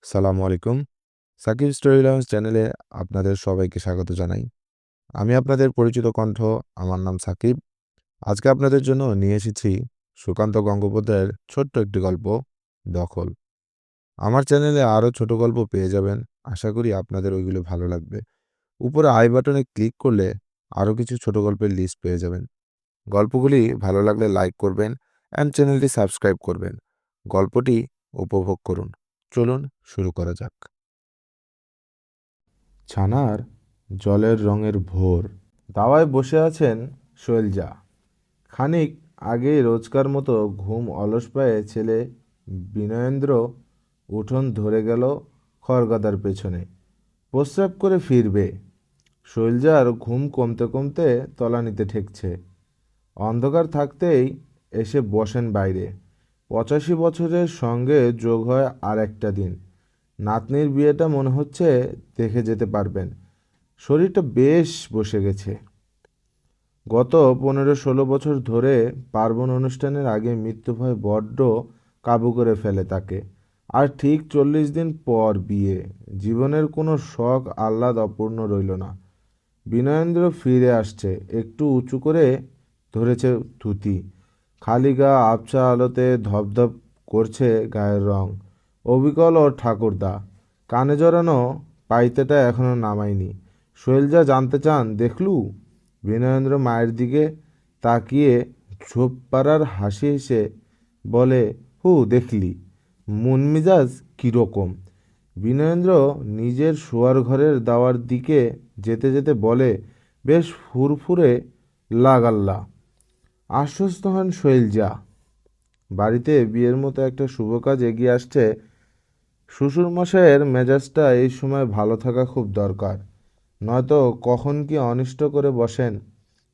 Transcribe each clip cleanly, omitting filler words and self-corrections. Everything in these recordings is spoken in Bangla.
সালামু আলাইকুম। সাকিব স্টোরি লাউঞ্জ চ্যানেলে আপনাদের সবাইকে স্বাগত জানাই। আমি আপনাদের পরিচিত কণ্ঠ, আমার নাম সাকিব। আজকে আপনাদের জন্য নিয়ে এসেছি সুকান্ত গঙ্গোপাধ্যায়ের ছোট্ট একটি গল্প, দখল। আমার চ্যানেলে আরও ছোট গল্প পেয়ে যাবেন। আশা করি আপনাদের ওইগুলো ভালো লাগবে। উপরে আই বাটনে ক্লিক করলে আরও কিছু ছোট গল্পের লিস্ট পেয়ে যাবেন। গল্পগুলি ভালো লাগলে লাইক করবেন অ্যান্ড চ্যানেলটি সাবস্ক্রাইব করবেন। গল্পটি উপভোগ করুন। চলুন শুরু করা যাক। ছানার জলের রঙের ভোর। দাওয়ায় বসে আছেন শৈলজা। খানিক আগেই রোজকার মতো ঘুম অলস পায়ে ছেলে বিনয়েন্দ্র উঠোন ধরে গেল খড়গাদার পেছনে। প্রস্রাব করে ফিরবে। শৈলজার ঘুম কমতে কমতে তলানিতে ঠেকছে। অন্ধকার থাকতেই এসে বসেন বাইরে। 85 বছরের সঙ্গে যোগ হয় আর একটা দিন। নাতনির বিয়েটা মনে হচ্ছে দেখে যেতে পারবেন। শরীরটা বেশ বসে গেছে। গত 15-16 বছর ধরে পার্বণ অনুষ্ঠানের আগে মৃত্যুভয় বড্ড কাবু করে ফেলে তাকে। আর ঠিক 40 দিন পর বিয়ে। জীবনের কোনো শখ আহ্লাদ অপূর্ণ রইল না। বিনয়েন্দ্র ফিরে আসছে। একটু উঁচু করে ধরেছে ধুতি। খালি গা আবছা আলোতে ধপধপ করছে গায়ের রং। অবিকল ও ঠাকুরদা। কানে জড়ানো পাইতেটা এখনো নামায়নি। শৈলজা জানতে চান, দেখলু? বিনয়েন্দ্র মায়ের দিকে তাকিয়ে ঝোপ পাড়ার হাসি হেসে বলে, হু, দেখলি। মন মেজাজ কীরকম? বিনয়েন্দ্র নিজের শোয়ার ঘরের দাওয়ার দিকে যেতে যেতে বলে, বেশ ফুরফুরে লাগাল্লা। আশ্বস্ত হন শৈলজা। বাড়িতে বিয়ের মতো একটা শুভ কাজ এগিয়ে আসছে। শ্বশুরমশাইয়ের মেজাজটা এই সময় ভালো থাকা খুব দরকার, নয়তো কখন কি অনিষ্ট করে বসেন।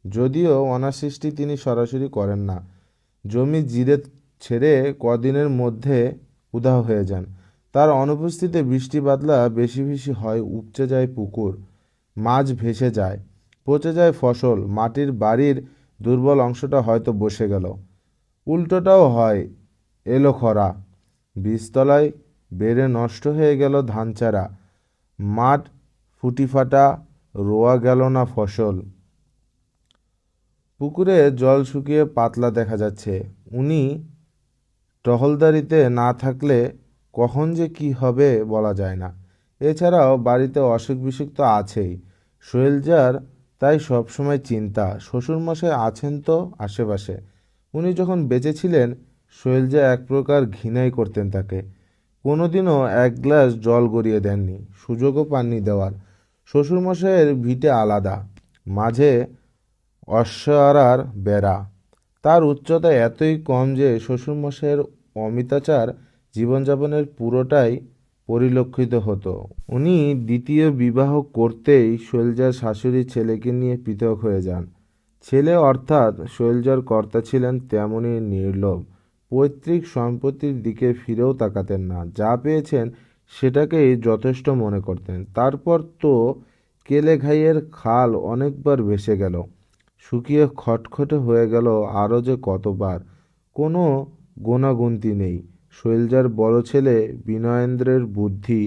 যদিও অনাসৃষ্টি তিনি সরাসরি করেন না। জমি জিরে ছেড়ে কদিনের মধ্যে উধাও হয়ে যান। তার অনুপস্থিতিতে বৃষ্টি বাদলা বেশি বেশি হয়, উপচে যায় পুকুর, মাছ ভেসে যায়, পচে যায় ফসল, মাটির বাড়ির দুর্বল অংশটা হয়তো বসে গেল। উল্টোটাও হয়, এলো খরা, বীজতলায় বেড়ে নষ্ট হয়ে গেল ধান চারা, মাঠ ফুটিফাটা, রোয়া গেল না ফসল। পুকুরে জল শুকিয়ে পাতলা দেখা যাচ্ছে। উনি টহলদারিতে না থাকলে কখন যে কি হবে বলা যায় না। এছাড়াও বাড়িতে অসুখ বিসুখ তো আছেই। শৈলজার তাই সবসময় চিন্তা, শ্বশুরমশাই আছেন তো আশেপাশে। উনি যখন বেঁচে ছিলেন, শৈলজা এক প্রকার ঘৃণাই করতেন তাকে। কোনোদিনও এক গ্লাস জল গড়িয়ে দেননি, সুযোগও পাননি দেওয়ার। শ্বশুরমশাইয়ের ভিটে আলাদা, মাঝে অশ্বয়ারার বেড়া। তার উচ্চতা এতই কম যে শ্বশুরমশাইয়ের অমিতাচার জীবনযাপনের পুরোটাই পরিলক্ষিত হতো। উনি দ্বিতীয় বিবাহ করতেই শৈলজার শাশুড়ি ছেলেকে নিয়ে পৃথক হয়ে যান। ছেলে অর্থাৎ শৈলজার কর্তা ছিলেন তেমনই নির্লোভ। পৈতৃক সম্পত্তির দিকে ফিরেও তাকাতেন না। যা পেয়েছেন সেটাকেই যথেষ্ট মনে করতেন। তারপর তো কেলেঘাইয়ের খাল অনেকবার ভেসে গেল, শুকিয়ে খটখটে হয়ে গেল আরও যে কতবার, কোনো গোনাগুনতি নেই। শৈলজার বড় ছেলে বিনয়েন্দ্রের বুদ্ধি,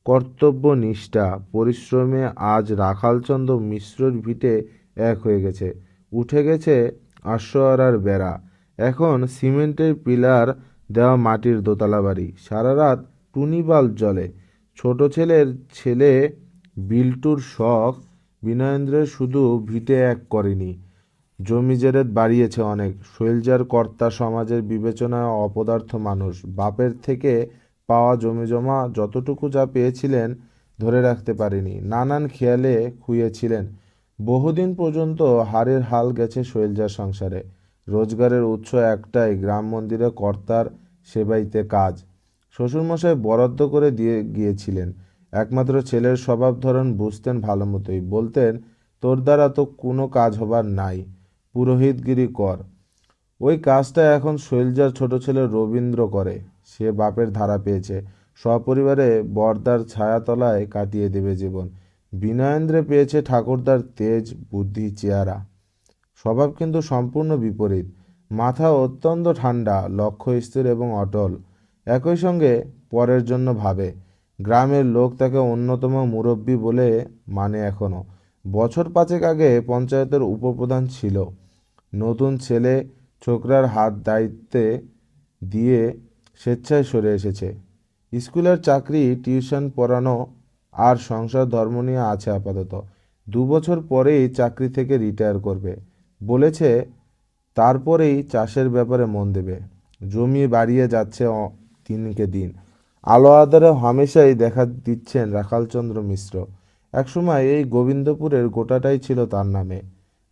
কর্তব্যনিষ্ঠা, পরিশ্রমে আজ রাখালচন্দ্র মিশ্রর ভিটে এক হয়ে গেছে। উঠে গেছে আশ্বয়ারার বেড়া। এখন সিমেন্টের পিলার দেওয়া মাটির দোতলা বাড়ি। সারা রাত টুনি বাল্ব জ্বলে। ছোট ছেলের ছেলে বিল্টুর শখ বিনয়েন্দ্রের শুধু ভিটে এক করেনি, জমি জেরেদ বাড়িয়েছে অনেক। শৈলজার কর্তা সমাজের বিবেচনায় অপদার্থ মানুষ। বাপের থেকে পাওয়া জমিজমা যতটুকু যা পেয়েছিলেন ধরে রাখতে পারেনি, নানান খেয়ালে খুইয়েছিলেন। বহুদিন পর্যন্ত হাড়ের হাল গেছে শৈলজার সংসারে। রোজগারের উৎস একটাই, গ্রাম মন্দিরে কর্তার সেবাইতে কাজ। শ্বশুরমশাই বরাদ্দ করে দিয়ে গিয়েছিলেন। একমাত্র ছেলের স্বভাব ধরন বুঝতেন ভালো মতোই। বলতেন, তোর দ্বারা তো কোনো কাজ হবার নাই, পুরোহিতগিরি কর। ওই কাজটা এখন শৈলজার ছোট ছেলে রবীন্দ্র করে। সে বাপের ধারা পেয়েছে, সপরিবারে বরদার ছায়াতলায় কাটিয়ে দেবে জীবন। বিনয়েন্দ্রে পেয়েছে ঠাকুরদার তেজ, বুদ্ধি, চেহারা। স্বভাব কিন্তু সম্পূর্ণ বিপরীত। মাথা অত্যন্ত ঠান্ডা, লক্ষ্য স্থির এবং অটল। একই সঙ্গে পরের জন্য ভাবে। গ্রামের লোক তাকে অন্যতম মুরব্বি বলে মানে এখনো। বছর 5 আগে পঞ্চায়েতের উপপ্রধান ছিল। নতুন ছেলে ছোকরার হাত দায়িত্বে দিয়ে স্বেচ্ছায় সরে এসেছে। স্কুলের চাকরি, টিউশন পড়ানো আর সংসার ধর্ম নিয়ে আছে আপাতত। 2 বছর পরেই চাকরি থেকে রিটায়ার করবে বলেছে। তারপরেই চাষের ব্যাপারে মন দেবে। জমি বাড়িয়ে যাচ্ছে দিনকে দিন। আলো আঁধারে হামেশাই দেখা দিচ্ছেন রাখালচন্দ্র মিশ্র। একসময় এই গোবিন্দপুরের গোটাটাই ছিল তার নামে।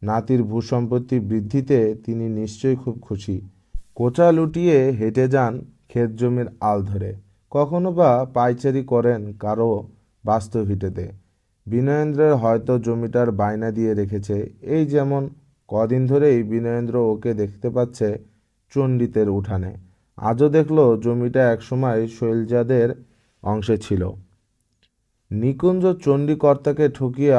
নাতির ভূসম্পত্তি বৃদ্ধিতে তিনি নিশ্চয়ই খুব খুশি। কোচা লুটিয়ে হেঁটে যান ক্ষেত জমির আল ধরে, কখনো বা পায়চারি করেন কারো বাস্তু ভিটেতে। বিনয়েন্দ্রের হয়তো জমিটার বায়না দিয়ে রেখেছে। এই যেমন কদিন ধরেই বিনয়েন্দ্র ওকে দেখতে পাচ্ছে চণ্ডীতের উঠানে। আজও দেখল জমিটা একসময় শৈলজাদের অংশে ছিল। নিকুঞ্জ চণ্ডী কর্তাকে ঠকিয়ে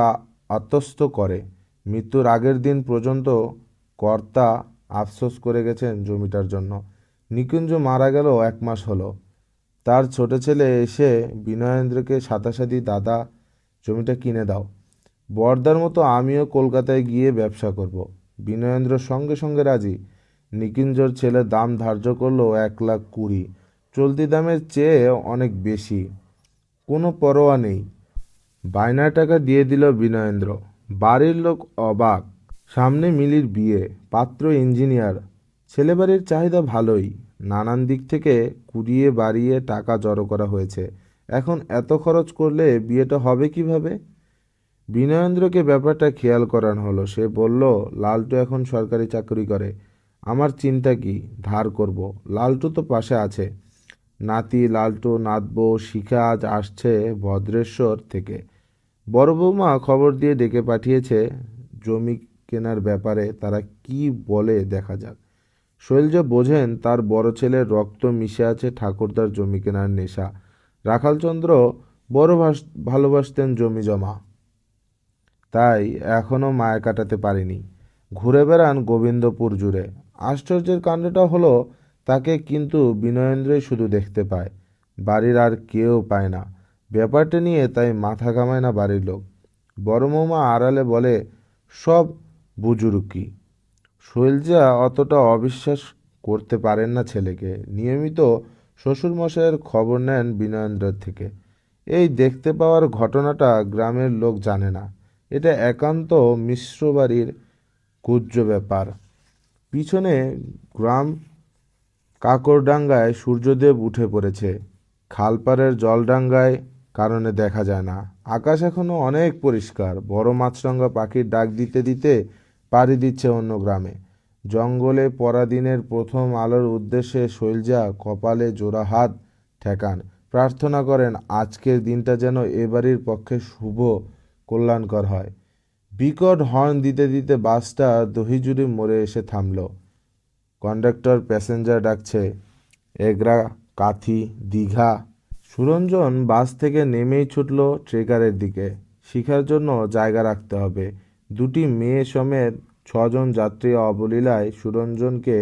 আত্মস্থ করে। মৃত্যুর আগের দিন পর্যন্ত কর্তা আফসোস করে গেছেন জমিটার জন্য। নিকুঞ্জ মারা গেল 1 মাস হলো। তার ছোট ছেলে এসে বিনয়েন্দ্রকে সাদাসাদি, দাদা জমিটা কিনে দাও। বর্দার মতো আমিও কলকাতায় গিয়ে ব্যবসা করব। বিনয়েন্দ্র সঙ্গে সঙ্গে রাজি। নিকুঞ্জর ছেলে দাম ধার্য করলো 1,20,000। চলতি দামের চেয়ে অনেক বেশি। কোনো পরোয়া নেই। বায়নার টাকা দিয়ে দিল বিনয়েন্দ্র। বাড়ির লোক অবাক। সামনে মিলির বিয়ে, পাত্র ইঞ্জিনিয়ার। ছেলেবাড়ির চাহিদা ভালোই। নানান দিক থেকে কুড়িয়ে বাড়িয়ে টাকা জড়ো করা হয়েছে। এখন এত খরচ করলে বিয়েটা হবে কিভাবে? বিনয়েন্দ্রকে ব্যাপারটা খেয়াল করানো হলো। সে বলল, লালটু এখন সরকারি চাকরি করে। আমার চিন্তা কি, ধার করব। লালটু তো পাশে আছে। নাতি লালটু, নাতবউ শিখা আজ আসছে ভদ্রেশ্বর থেকে। বড় বৌমা খবর দিয়ে ডেকে পাঠিয়েছে জমি কেনার ব্যাপারে। তারা কি বলে দেখা যাক। শৈলজা বোঝেন তার বড় ছেলের রক্ত মিশে আছে ঠাকুরদার জমি কেনার নেশা। রাখালচন্দ্র বড় ভালোবাসতেন জমি জমা, তাই এখনো মায়া কাটাতে পারেনি। ঘুরে বেড়ান গোবিন্দপুর জুড়ে। আশ্চর্যের কাণ্ডটা হলো, তাকে কিন্তু বিনয়েন্দ্রই শুধু দেখতে পায়। বাড়ির আর কেউ পায় না। ব্যাপারটা নিয়ে তাই মাথা ঘামায় না বাড়ির লোক। বড় বৌমা আড়ালে বলে, সব বুজুর্গি। শৈলজা অতটা অবিশ্বাস করতে পারেন না ছেলেকে। নিয়মিত শ্বশুরমশাইয়ের খবর নেন বিনয়েন্দ্রের থেকে। এই দেখতে পাওয়ার ঘটনাটা গ্রামের লোক জানে না। এটা একান্ত মিশ্র বাড়ির গুহ্য ব্যাপার। পিছনে গ্রাম কাকরডাঙ্গায় সূর্যদেব উঠে পড়েছে। খালপাড়ের জলডাঙ্গায় কারণে দেখা যায় না। আকাশ এখনো অনেক পরিষ্কার। বড় মাছরাঙা পাখির ডাক দিতে দিতে পাড়ি দিচ্ছে অন্য গ্রামে। জঙ্গলে পরাদিনের প্রথম আলোর উদ্দেশ্যে শৈলজা কপালে জোড়া হাত ঠেকান। প্রার্থনা করেন আজকের দিনটা যেন এ বাড়ির পক্ষে শুভ, কল্যাণকর হয়। বিকট হর্ন দিতে দিতে বাসটা দহিজুড়ি মোড়ে এসে থামল। কন্ডাক্টর প্যাসেঞ্জার ডাকছে, এগরা, কাথি, দীঘা। সুরঞ্জন বাস থেকে নেমেই ছুটল ট্রেকারের দিকে। শিখার জন্য জায়গা রাখতে হবে। 2টি মেয়ে সমেত 6 জন যাত্রী অবলীলায় সুরঞ্জনকে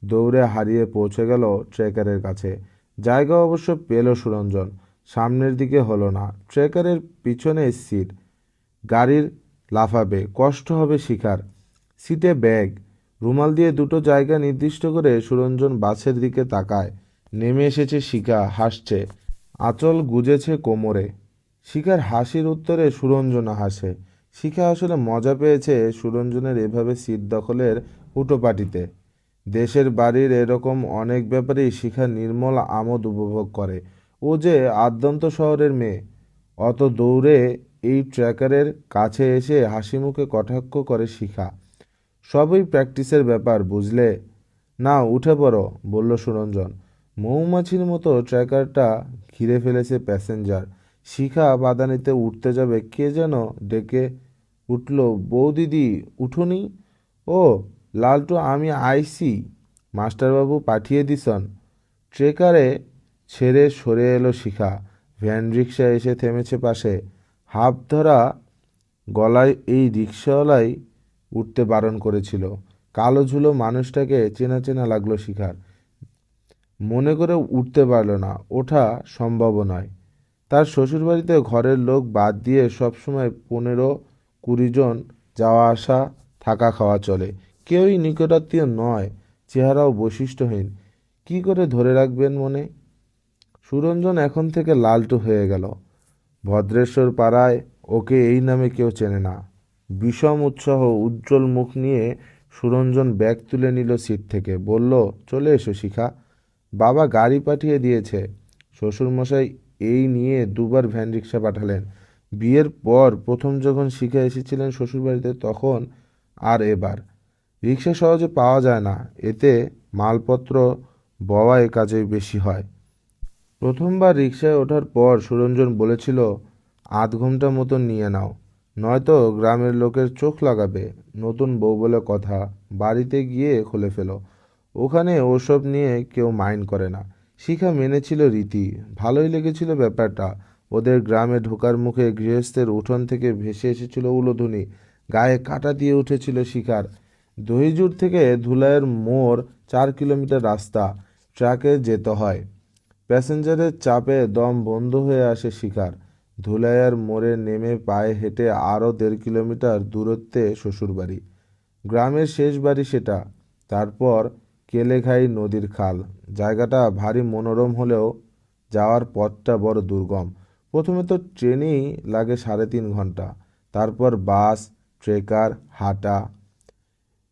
দৌড়ে হারিয়ে পৌঁছে গেল ট্রেকারের কাছে। জায়গা অবশ্য পেল সুরঞ্জন। সামনের দিকে হলো না। ট্রেকারের পিছনে সিট। গাড়ির লাফাবে, কষ্ট হবে শিখার। সিটে ব্যাগ। রুমাল দিয়ে 2টো জায়গা নির্দিষ্ট করে সুরঞ্জন বাসের দিকে তাকায়। নেমে এসেছে শিখা, হাসছে। আঁচল গুজেছে কোমরে। শিখার হাসির উত্তরে সুরঞ্জন হাসে। শিখা আসলে মজা পেয়েছে সুরঞ্জনের এভাবে সিট দখলের হুটোপাটিতে। দেশের বাড়ির এরকম অনেক ব্যাপারেই শিখা নির্মল আমোদ উপভোগ করে। ও যে আদ্যন্ত শহরের মেয়ে। অত দৌড়ে এই ট্র্যাকারের কাছে এসে হাসি মুখে কটাক্ষ করে শিখা। সবই প্র্যাকটিসের ব্যাপার, বুঝলে? না, উঠে পড়ো, বলল সুরঞ্জন। মৌমাছির মতো ট্র্যাকারটা ঘিরে ফেলেছে প্যাসেঞ্জার। শিখা বাদানিতে উঠতে যাবে, কে যেন ডেকে উঠল, বৌদিদি উঠুনি। ও লালটু, আমি আইসি, মাস্টারবাবু পাঠিয়ে দিছন। ট্রেকারে ছেড়ে সরে এলো শিখা। ভ্যান রিক্সা এসে থেমেছে পাশে। হাফ ধরা গলায় এই রিক্সাওয়ালাই উঠতে বারণ করেছিল। কালো ঝুলো মানুষটাকে চেনা চেনা লাগলো শিখার। মনে করে উঠতে পারল না। ওঠা সম্ভব নয়। তার শ্বশুরবাড়িতে ঘরের লোক বাদ দিয়ে সবসময় 15-20 জন যাওয়া আসা থাকা খাওয়া চলে। কেউই নিকটাত্মীয় নয়, চেহারাও বৈশিষ্ট্যহীন। কি করে ধরে রাখবেন মনে? সুরঞ্জন এখন থেকে লালটু হয়ে গেল। ভদ্রেশ্বর পাড়ায় ওকে এই নামে কেউ চেনে না। বিষম উৎসাহ উজ্জ্বল মুখ নিয়ে সুরঞ্জন ব্যাগ তুলে নিল সিট থেকে, বলল, চলে এসো শিখা, বাবা গাড়ি পাঠিয়ে দিয়েছে। শ্বশুরমশাই এই নিয়ে দুবার ভ্যান রিক্সা পাঠালেন। বিয়ের পর প্রথম যখন শিখা এসেছিলেন শ্বশুরবাড়িতে তখন, আর এবার। রিক্সা সহজে পাওয়া যায় না, এতে মালপত্র বওয়া এ কাজে বেশি হয়। প্রথমবার রিকশায় ওঠার পর সুরঞ্জন বলেছিল, আধ ঘন্টা মতন নিয়ে নাও, নয়তো গ্রামের লোকের চোখ লাগাবে। নতুন বউ বলে কথা, বাড়িতে গিয়ে খুলে ফেলো, ওখানে ওসব নিয়ে কেউ মাইন্ড করে না। শিখা মেনেছিল রীতি। ভালোই লেগেছিল ব্যাপারটা। ওদের গ্রামে ঢোকার মুখে গৃহস্থের উঠোন থেকে ভেসে এসেছিল উলোধুনি, গায়ে কাঁটা দিয়ে উঠেছিল শিখার। দহিজুর থেকে ধুলাইয়ের মোড় 4 কিলোমিটার রাস্তা, ট্রাকে যেতে হয়। প্যাসেঞ্জারের চাপে দম বন্ধ হয়ে আসে শিখার। ধুলাইয়ার মোড়ে নেমে পায়ে হেঁটে আরও 1.5 কিলোমিটার দূরত্বে শ্বশুরবাড়ি। গ্রামের শেষ বাড়ি সেটা। তারপর কেলেঘাই নদীর খাল। জায়গাটা ভারী মনোরম হলেও যাওয়ার পথটা বড় দুর্গম। প্রথমে তো ট্রেনেই লাগে 3.5 ঘন্টা, তারপর বাস, ট্রেকার, হাঁটা।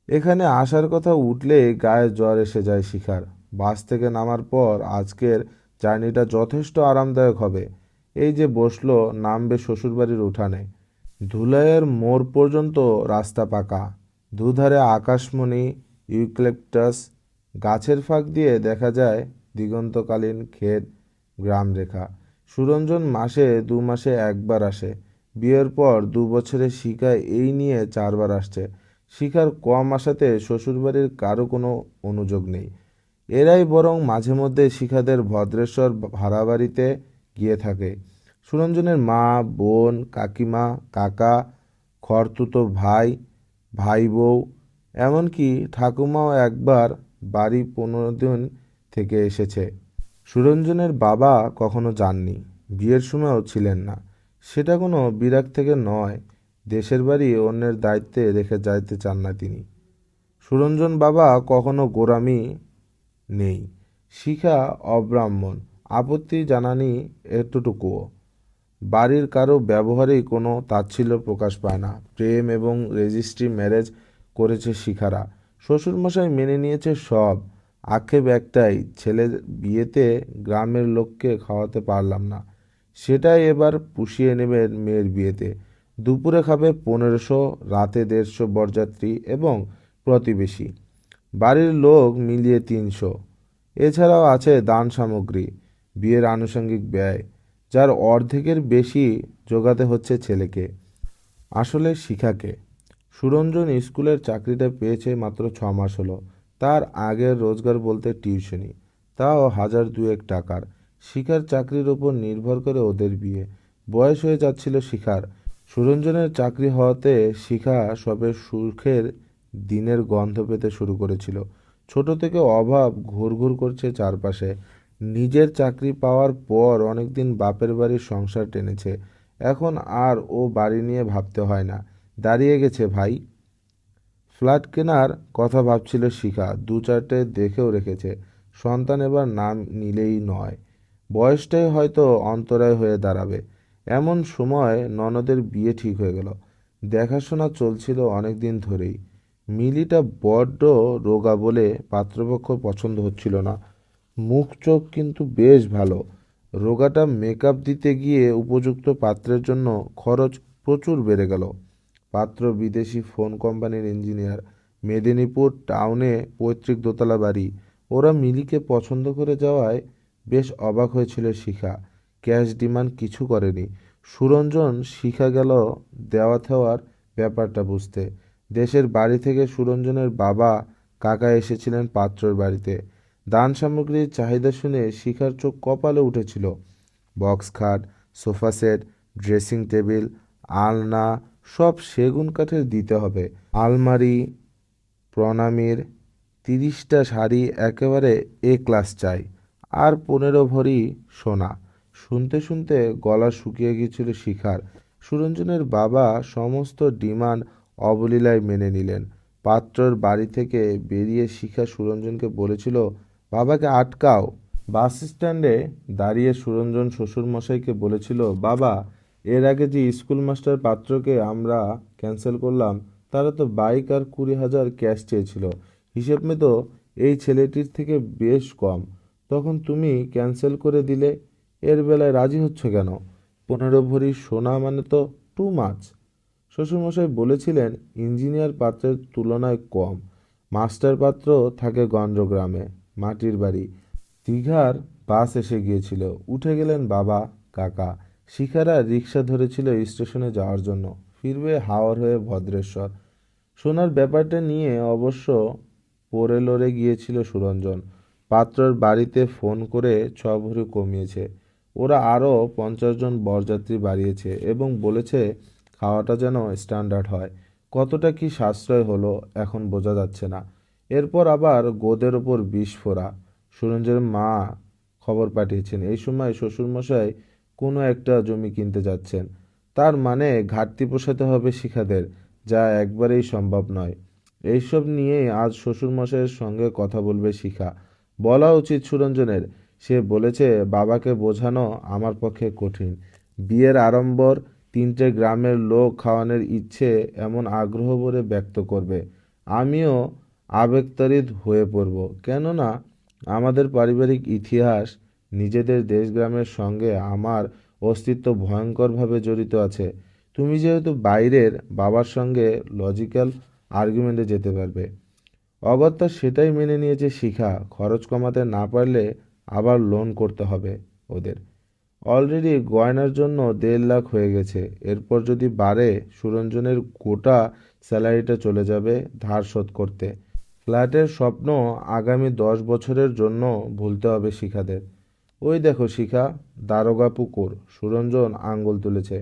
এখানে আসার কথা উঠলে গায়ে জ্বর এসে যায় শিখার। বাস থেকে নামার পর আজকের জার্নিটা যথেষ্ট আরামদায়ক হবে। এই যে বসলো, নামবে শ্বশুরবাড়ির উঠানে। ধুলাইয়ের মোড় পর্যন্ত রাস্তা পাকা, দুধারে আকাশমণি, ইউক্যালিপটাস গাছের ফাঁক দিয়ে দেখা যায় দিগন্তকালীন ক্ষেত, গ্রামরেখা। সুরঞ্জন মাসে 2 মাসে একবার আসে। বিয়ের পর 2 বছরে শিখা এই নিয়ে 4বার আসছে। শিখার কম আসাতে শ্বশুরবাড়ির কারো কোনো অনুযোগ নেই। এরাই বরং মাঝে মধ্যে শিখাদের ভদ্রেশ্বর ভাড়া বাড়িতে গিয়ে থাকে। সুরঞ্জনের মা, বোন, কাকিমা, কাকা, খড়তুতো ভাই, ভাই বউ, এমনকি ঠাকুমাও একবার বাড়ি 15 দিন থেকে এসেছে। সুরঞ্জনের বাবা কখনো যাননি, বিয়ের সময়ও ছিলেন না। সেটা কোনো বিরাগ থেকে নয়, দেশের বাড়ি অন্যের দায়িত্বে রেখে যাইতে চান না তিনি। সুরঞ্জন বাবা কখনো গোঁড়ামি নেই। শিখা অব্রাহ্মণ, আপত্তি জানানি এতটুকুও। বাড়ির কারো ব্যবহারেই কোনো তাচ্ছিল্য প্রকাশ পায় না। প্রেম এবং রেজিস্ট্রি ম্যারেজ করেছে শিখারা। শ্বশুরমশাই মেনে নিয়েছে সব। আক্ষেপ একটাই, ছেলের বিয়েতে গ্রামের লোককে খাওয়াতে পারলাম না। সেটাই এবার পুষিয়ে নেবে মেয়ের বিয়েতে। দুপুরে খাবে 1500, রাতে 150 বরযাত্রী এবং প্রতিবেশী। বাড়ির লোক মিলিয়ে 300। এছাড়াও আছে দান সামগ্রী, বিয়ের আনুষঙ্গিক ব্যয়, যার অর্ধেকের বেশি জোগাতে হচ্ছে ছেলেকে, আসলে শিখাকে। সুরঞ্জন স্কুলের চাকরিটা পেয়েছে মাত্র 6 মাস হলো। তার আগের রোজগার বলতে টিউশনি, তাও 1000-2000 টাকার। শিখার চাকরির ওপর নির্ভর করে ওদের বিয়ে। বয়স হয়ে যাচ্ছিল শিখার। সুরঞ্জনের চাকরি হওয়াতে শিখা সবে সুখের দিনের গন্ধ পেতে শুরু করেছিল। ছোট থেকে অভাব ঘুরঘুর করছে চারপাশে। নিজের চাকরি পাওয়ার পর অনেকদিন বাপের বাড়ির সংসার টেনেছে। এখন আর ও বাড়ি নিয়ে ভাবতে হয় না। দাঁড়িয়ে গেছে ভাই। ফ্ল্যাট কেনার কথা ভাবছিল শিখা, 2-4টে দেখেও রেখেছে। সন্তান এবার নাম নিলেই নয়, বয়সটাই হয়তো অন্তরায় হয়ে দাঁড়াবে। এমন সময় ননদের বিয়ে ঠিক হয়ে গেল। দেখাশোনা চলছিল অনেক দিন ধরেই। মিলিটা বড্ড রোগা বলে পাত্রপক্ষ পছন্দ হচ্ছিল না। মুখ চোখ কিন্তু বেশ ভালো। রোগাটা মেকআপ দিতে গিয়ে উপযুক্ত পাত্রের জন্য খরচ প্রচুর বেড়ে গেল। পাত্র বিদেশি ফোন কোম্পানির ইঞ্জিনিয়ার, মেদিনীপুর টাউনে পৈতৃক দোতলা বাড়ি। ওরা মিলিকে পছন্দ করে যাওয়ায় বেশ অবাক হয়েছিল শিখা। ক্যাশ ডিমান্ড কিছু করেনি। সুরঞ্জন শিখা গেল দেওয়া থেওয়ার ব্যাপারটা বুঝতে। দেশের বাড়ি থেকে সুরঞ্জনের বাবা কাকা এসেছিলেন পাত্রর বাড়িতে। দান সামগ্রীর চাহিদা শুনে শিখার চোখ কপালে উঠেছিল। বক্স খাট, সোফা সেট, ড্রেসিং টেবিল, আলনা সব সেগুন কাঠের দিতে হবে। আলমারি, প্রণামীর 30টা শাড়ি একেবারে এ ক্লাস চাই। আর 15 ভরি সোনা। শুনতে শুনতে গলা শুকিয়ে গিয়েছিল শিখার। সুরঞ্জনের বাবা সমস্ত ডিমান্ড অবলীলায় মেনে নিলেন। পাত্রর বাড়ি থেকে বেরিয়ে শিখা সুরঞ্জনকে বলেছিল, বাবাকে আটকাও। বাস স্ট্যান্ডে দাঁড়িয়ে সুরঞ্জন শ্বশুরমশাইকে বলেছিল, বাবা, এর আগে যে স্কুল মাস্টার পাত্রকে আমরা ক্যান্সেল করলাম তারা তো বাইক আর 20,000 ক্যাশ চেয়েছিল। হিসেব মতো এই ছেলেটির থেকে বেশ কম। তখন তুমি ক্যান্সেল করে দিলে, এর বেলায় রাজি হচ্ছ কেন? 15 ভরি সোনা মানে তো টু মাচ। শ্বশুরমশাই বলেছিলেন ইঞ্জিনিয়ার পাত্রের তুলনায় কম। মাস্টার পাত্র থাকে গঞ্জগ্রামে, মাটির বাড়ি। দীঘার বাস এসে গিয়েছিল, উঠে গেলেন বাবা, কাকা। শিখারা রিক্সা ধরেছিল স্টেশনে যাওয়ার জন্য, ফিরবে হাওড় হয়ে ভদ্রেশ্বর। সোনার ব্যাপারটা নিয়ে অবশ্য পড়ে লড়ে গিয়েছিল সুরঞ্জন। পাত্রর বাড়িতে ফোন করে 6 ভরি কমিয়েছে। ওরা আরও 50 জন বরযাত্রী বাড়িয়েছে এবং বলেছে খাওয়াটা যেন স্ট্যান্ডার্ড হয়। কতটা কি সাশ্রয় হলো এখন বোঝা যাচ্ছে না। এরপর আবার গোদের ওপর বিষ ফোঁড়া। সুরঞ্জনের মা খবর পাঠিয়েছেন এই সময় শ্বশুরমশাই কোনো একটা জমি কিনতে যাচ্ছেন। তার মানে ঘাটতি পোষাতে হবে শিখাদের, যা একবারেই সম্ভব নয়। এইসব নিয়ে আজ শ্বশুরমশাইয়ের সঙ্গে কথা বলবে শিখা। বলা উচিত সুরঞ্জনের। সে বলেছে, বাবাকে বোঝানো আমার পক্ষে কঠিন। বিয়ের আড়ম্বর, 3টে গ্রামের লোক খাওয়ানোর ইচ্ছে এমন আগ্রহ ভরে ব্যক্ত করবে। আমিও আবেগতাড়িত হয়ে পড়ব, কেননা আমাদের পারিবারিক ইতিহাস, নিজেদের দেশগ্রামের সঙ্গে আমার অস্তিত্ব ভয়ঙ্করভাবে জড়িত আছে। তুমি যেহেতু বাইরের, বাবার সঙ্গে লজিক্যাল আর্গুমেন্টে যেতে পারবে। অগত্যা সেটাই মেনে নিয়েছে শিখা। খরচ কমাতে না পারলে আবার লোন করতে হবে ওদের। অলরেডি গয়নার জন্য 1.5 লাখ হয়ে গেছে। এরপর যদি বাড়ে, সুরঞ্জনের গোটা স্যালারিটা চলে যাবে ধার শোধ করতে। ফ্ল্যাটের স্বপ্ন আগামী 10 বছরের জন্য ভুলতে হবে শিখাদের। ওই দেখো শিখা, দারোগা পুকুর। সুরঞ্জন আঙ্গুল তুলেছে।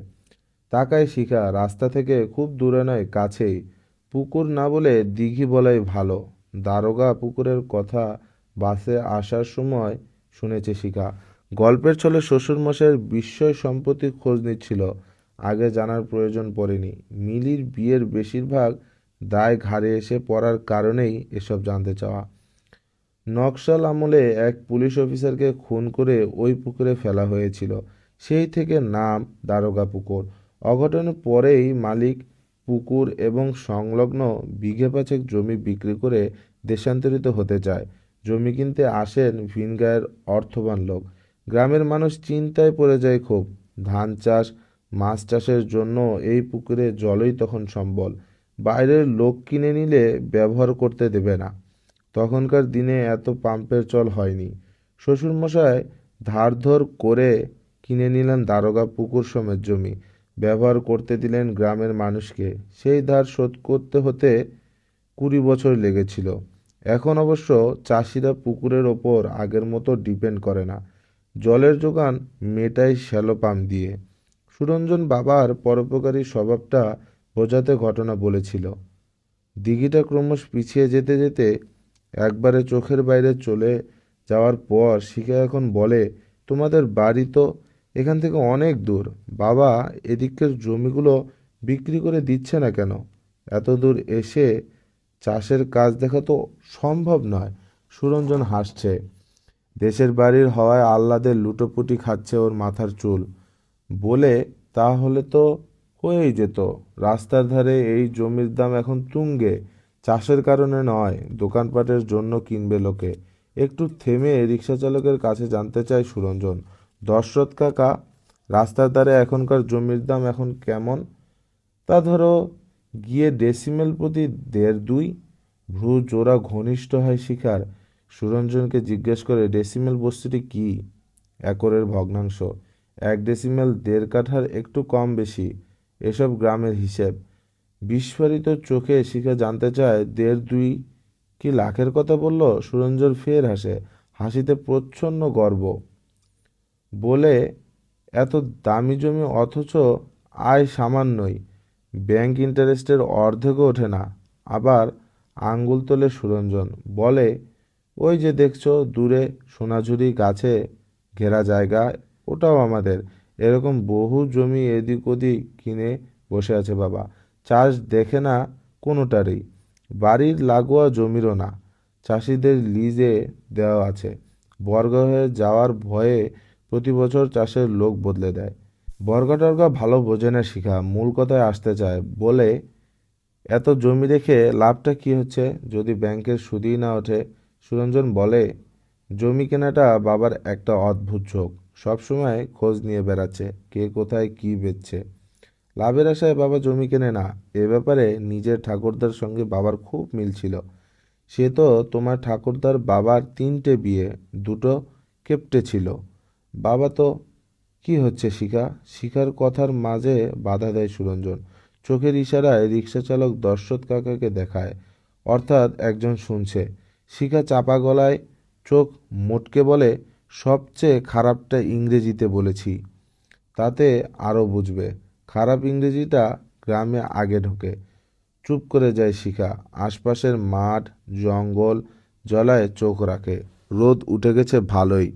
তাকায় শিখা। রাস্তা থেকে খুব দূরে নয়, কাছেই। পুকুর না বলে দিঘি বলাই ভালো। দারোগা পুকুরের কথা বাসে আসার সময় শুনেছে শিখা। গল্পের ছলে শ্বশুরমশাইয়ের বিস্ময় সম্পত্তির খোঁজ নিচ্ছিল। আগে জানার প্রয়োজন পড়েনি। মিলির বিয়ের বেশিরভাগ দায় ঘাড়ে এসে পড়ার কারণেই এসব জানতে চাওয়া। নকশাল আমলে এক পুলিশ অফিসারকে খুন করে ওই পুকুরে ফেলা হয়েছিল। সেই থেকে নাম দারোগা পুকুর। অঘটনের পরেই মালিক পুকুর এবং সংলগ্ন বিঘে পাঁচেক জমি বিক্রি করে দেশান্তরিত হতে চায়। জমি কিনতে আসেন ভিনগাঁয়ের অর্থবান লোক। গ্রামের মানুষ চিন্তায় পড়ে যায় খুব। ধান চাষ, মাছ চাষের জন্য এই পুকুরে জলই তখন সম্বল। বাইরের লোক কিনে নিলে ব্যবহার করতে দেবে না। তখনকার দিনে এত পাম্পের চল হয়নি। শ্বশুরমশাই ধারধর করে কিনে নিলেন দারোগা পুকুর সমেত জমি। ব্যবহার করতে দিলেন গ্রামের মানুষকে। সেই ধার শোধ করতে হতে 20 বছর লেগেছিল। এখন অবশ্য চাষিরা পুকুরের ওপর আগের মতো ডিপেন্ড করে না। জলের যোগান মেটায় শ্যালো পাম্প দিয়ে। সুরঞ্জন বাবার পরোপকারী স্বভাবটা বোঝাতে ঘটনা বলেছিল। দিঘিটা ক্রমশ পিছিয়ে যেতে যেতে একবারে চোখের বাইরে চলে যাওয়ার পর শিখা এখন বলে, তোমাদের বাড়ি তো এখান থেকে অনেক দূর। বাবা এদিকের জমিগুলো বিক্রি করে দিচ্ছে না কেন? এত দূর এসে চাষের কাজ দেখা তো সম্ভব নয়। সুরঞ্জন হাসছে। দেশের বাড়ির হওয়ায় আহ্লাদে লুটোপুটি খাচ্ছে ওর মাথার চুল। বলে, তাহলে তো হয়েই যেত। রাস্তার ধারে এই জমির দাম এখন তুঙ্গে। চাষের কারণে নয়, দোকানপাটের জন্য কিনবে লোকে। একটু থেমে রিক্সা চালকের কাছে জানতে চায় সুরঞ্জন, দশরথ কাকা, রাস্তার ধারে এখনকার জমির দাম এখন কেমন? তা ধরো গিয়ে ডেসিমেল প্রতি 1.5-2। ভ্রু জোড়া ঘনিষ্ঠ হয় শিখার। সুরঞ্জনকে জিজ্ঞেস করে, ডেসিমেল বস্তুটি কি? একরের ভগ্নাংশ। 1 ডেসিমেল 1.5 কাঠার একটু কম বেশি। এসব গ্রামের হিসেব। বিস্ফারিত চোখে শিখা জানতে চায়, 1.5-2 কি লাখের কথা বলল? সুরঞ্জন ফের হাসে, হাসিতে প্রচ্ছন্ন গর্ব। বলে, এত দামি জমি অথচ আয় সামান্যই। ব্যাংক ইন্টারেস্টের অর্ধেকও ওঠে না। আবার আঙ্গুল তোলে সুরঞ্জন। বলে, ওই যে দেখছো দূরে সোনাঝুরি গাছে ঘেরা জায়গা, ওটাও আমাদের। এরকম বহু জমি এদিক ওদিক কিনে বসে আছে বাবা, চাষ দেখে না কোনোটারই। বাড়ির লাগোয়া জমিরও না, চাষিদের লিজে দেওয়া আছে। বর্গা হয়ে যাওয়ার ভয়ে প্রতি বছর চাষের লোক বদলে দেয়। বর্গা টর্গা ভালো বোঝে না শিখা, মূল কথায় আসতে চায়। বলে, এত জমি রেখে লাভটা কি হচ্ছে যদি ব্যাংকের সুদই না ওঠে? সুরঞ্জন বলে, জমি কেনাটা বাবার একটা অদ্ভুত ঝোঁক। সবসময় খোঁজ নিয়ে বেড়াচ্ছে কে কোথায় কি বেচছে। লাভের আশায় বাবা জমি কেনে না। এ ব্যাপারে নিজের ঠাকুরদার সঙ্গে বাবার খুব মিল ছিল। সে তো তোমার ঠাকুরদার বাবার 3টে বিয়ে, 2টো কেপ্টে ছিল। বাবা তো। কি হচ্ছে শিখা? শিখার কথার মাঝে বাধা দেয় সুরঞ্জন। চোখের ইশারায় রিকশাচালক দশরথ কাকাকে দেখায়, অর্থাৎ একজন শুনছে। শিখা চাপা গলায় চোখ মোটকে বলে, সবচেয়ে খারাপটা ইংরেজিতে বলেছি, তাতে আরও বুঝবে। খারাপ ইংরেজিটা গ্রামে আগে ঢোকে। চুপ করে যায় শিখা। আশপাশের মাঠ, জঙ্গল, জলায় চোখ রাখে। রোদ উঠে গেছে ভালোই।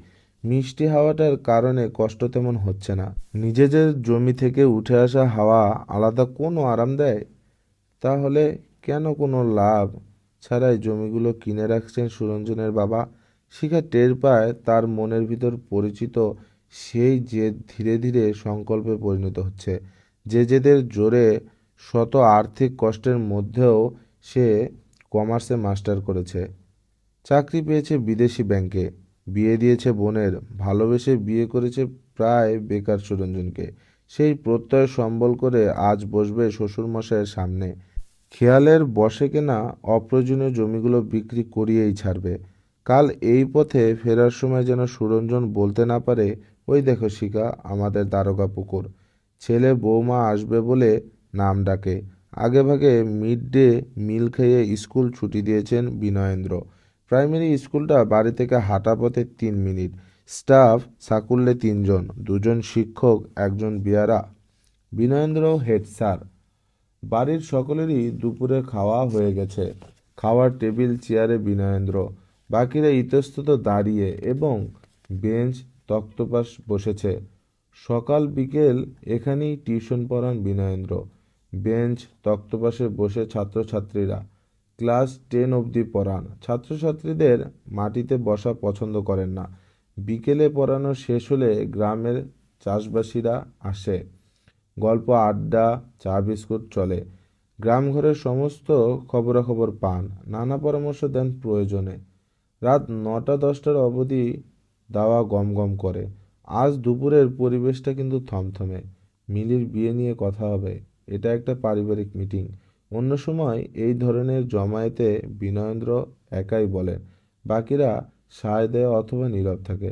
মিষ্টি হাওয়াটার কারণে কষ্ট তেমন হচ্ছে না। নিজেদের জমি থেকে উঠে আসা হাওয়া আলাদা কোনো আরাম দেয়? তাহলে কেন কোনো লাভ ছাড়াই জমিগুলো কিনে রাখছেন সুরঞ্জনের বাবা? শিখা টের পায় তার মনের ভিতর পরিচিত সেই জেদ ধীরে ধীরে সংকল্পে পরিণত হচ্ছে। যে জেদের জোরে শত আর্থিক কষ্টের মধ্যেও সে কমার্সে মাস্টার করেছে, চাকরি পেয়েছে বিদেশি ব্যাংকে, বিয়ে দিয়েছে বোনের, ভালোবেসে বিয়ে করেছে প্রায় বেকার সুরঞ্জনকে। সেই প্রত্যয় সম্বল করে আজ বসবে শ্বশুরমশাইয়ের সামনে। খেয়ালের বশে কেনা অপ্রয়োজনীয় জমিগুলো বিক্রি করিয়েই ছাড়বে। কাল এই পথে ফেরার সময় যেন সুরঞ্জন বলতে না পারে, ওই দেখো শিখা, আমাদের দারোগা পুকুর। ছেলে বৌমা আসবে বলে নাম ডাকে। আগেভাগে মিড ডে মিল খেয়ে স্কুল ছুটি দিয়েছেন বিনয়েন্দ্র। প্রাইমারি স্কুলটা বাড়ি থেকে হাঁটা পথে 3 মিনিট। স্টাফ সাকুল্যে 3 জন, 2জন শিক্ষক, 1জন বেয়ারা। Binayendra head sir. বাড়ির সকলেরই দুপুরে খাওয়া হয়ে গেছে। খাওয়ার টেবিল চেয়ারে বিনয়েন্দ্র, বাকিরা ইতস্তত দাঁড়িয়ে এবং বেঞ্চ তক্তপাশ বসেছে। সকাল বিকেল এখানেই টিউশন পড়ান বিনয়েন্দ্র। বেঞ্চ তক্তপাশে বসে ছাত্রছাত্রীরা। ক্লাস 10 অবধি পড়ান। ছাত্রছাত্রীদের মাটিতে বসা পছন্দ করেন না। বিকেলে পড়ানো শেষ হলে গ্রামের চাষবাসীরা আসে। গল্প, আড্ডা, চা বিস্কুট চলে। গ্রামঘরের সমস্ত খবরাখবর পান, নানা পরামর্শ দেন প্রয়োজনে। রাত 9টা-10টার অবধি দাওয়া গমগম করে। আজ দুপুরের পরিবেশটা কিন্তু থমথমে। মিলির বিয়ে নিয়ে কথা হবে, এটা একটা পারিবারিক মিটিং। অন্য সময় এই ধরনের জমায়েতে বিনয়েন্দ্র একাই বলেন, বাকিরা সায় দেয় অথবা নীরব থাকে।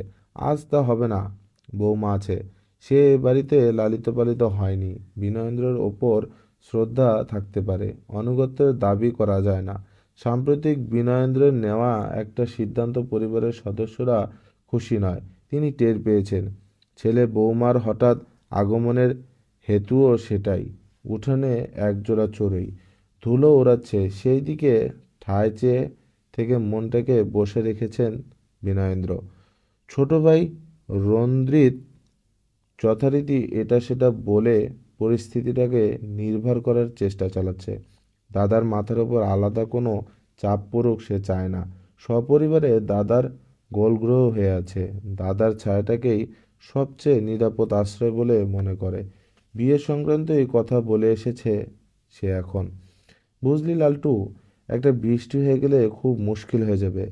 আজ তা হবে না, বৌমা আছে। সে এ বাড়িতে লালিত পালিত হয়নি। বিনয়েন্দ্রের ওপর শ্রদ্ধা থাকতে পারে, আনুগত্যের দাবি করা যায় না। সাম্প্রতিক বিনয়েন্দ্রের নেওয়া একটা সিদ্ধান্ত পরিবারের সদস্যরা খুশি নয়, তিনি টের পেয়েছেন। ছেলে বৌমার হঠাৎ আগমনের হেতুও সেটাই। উঠোনে একজোড়া চড়ুই ধুলো ওড়াচ্ছে, সেই দিকে ঠায় চেয়ে থেকে মনটাকে বসে রেখেছেন বিনয়েন্দ্র। ছোট ভাই রন্দ্রিত যথারীতি এটা সেটা বলে পরিস্থিতিটাকে নির্ভর করার চেষ্টা চালাচ্ছে। দাদার মাথার ওপর আলাদা কোনো চাপ পড়ুক সে চায় না। সপরিবারে দাদার গোলগ্রহ হয়ে আছে। দাদার ছায়াটাকেই সবচেয়ে নিরাপদ আশ্রয় বলে মনে করে। বিয়ে সংক্রান্ত এই কথা বলে এসেছে সে এখন। বুঝলি লালটু, একটা বৃষ্টি হয়ে গেলে খুব মুশকিল হয়ে যাবে।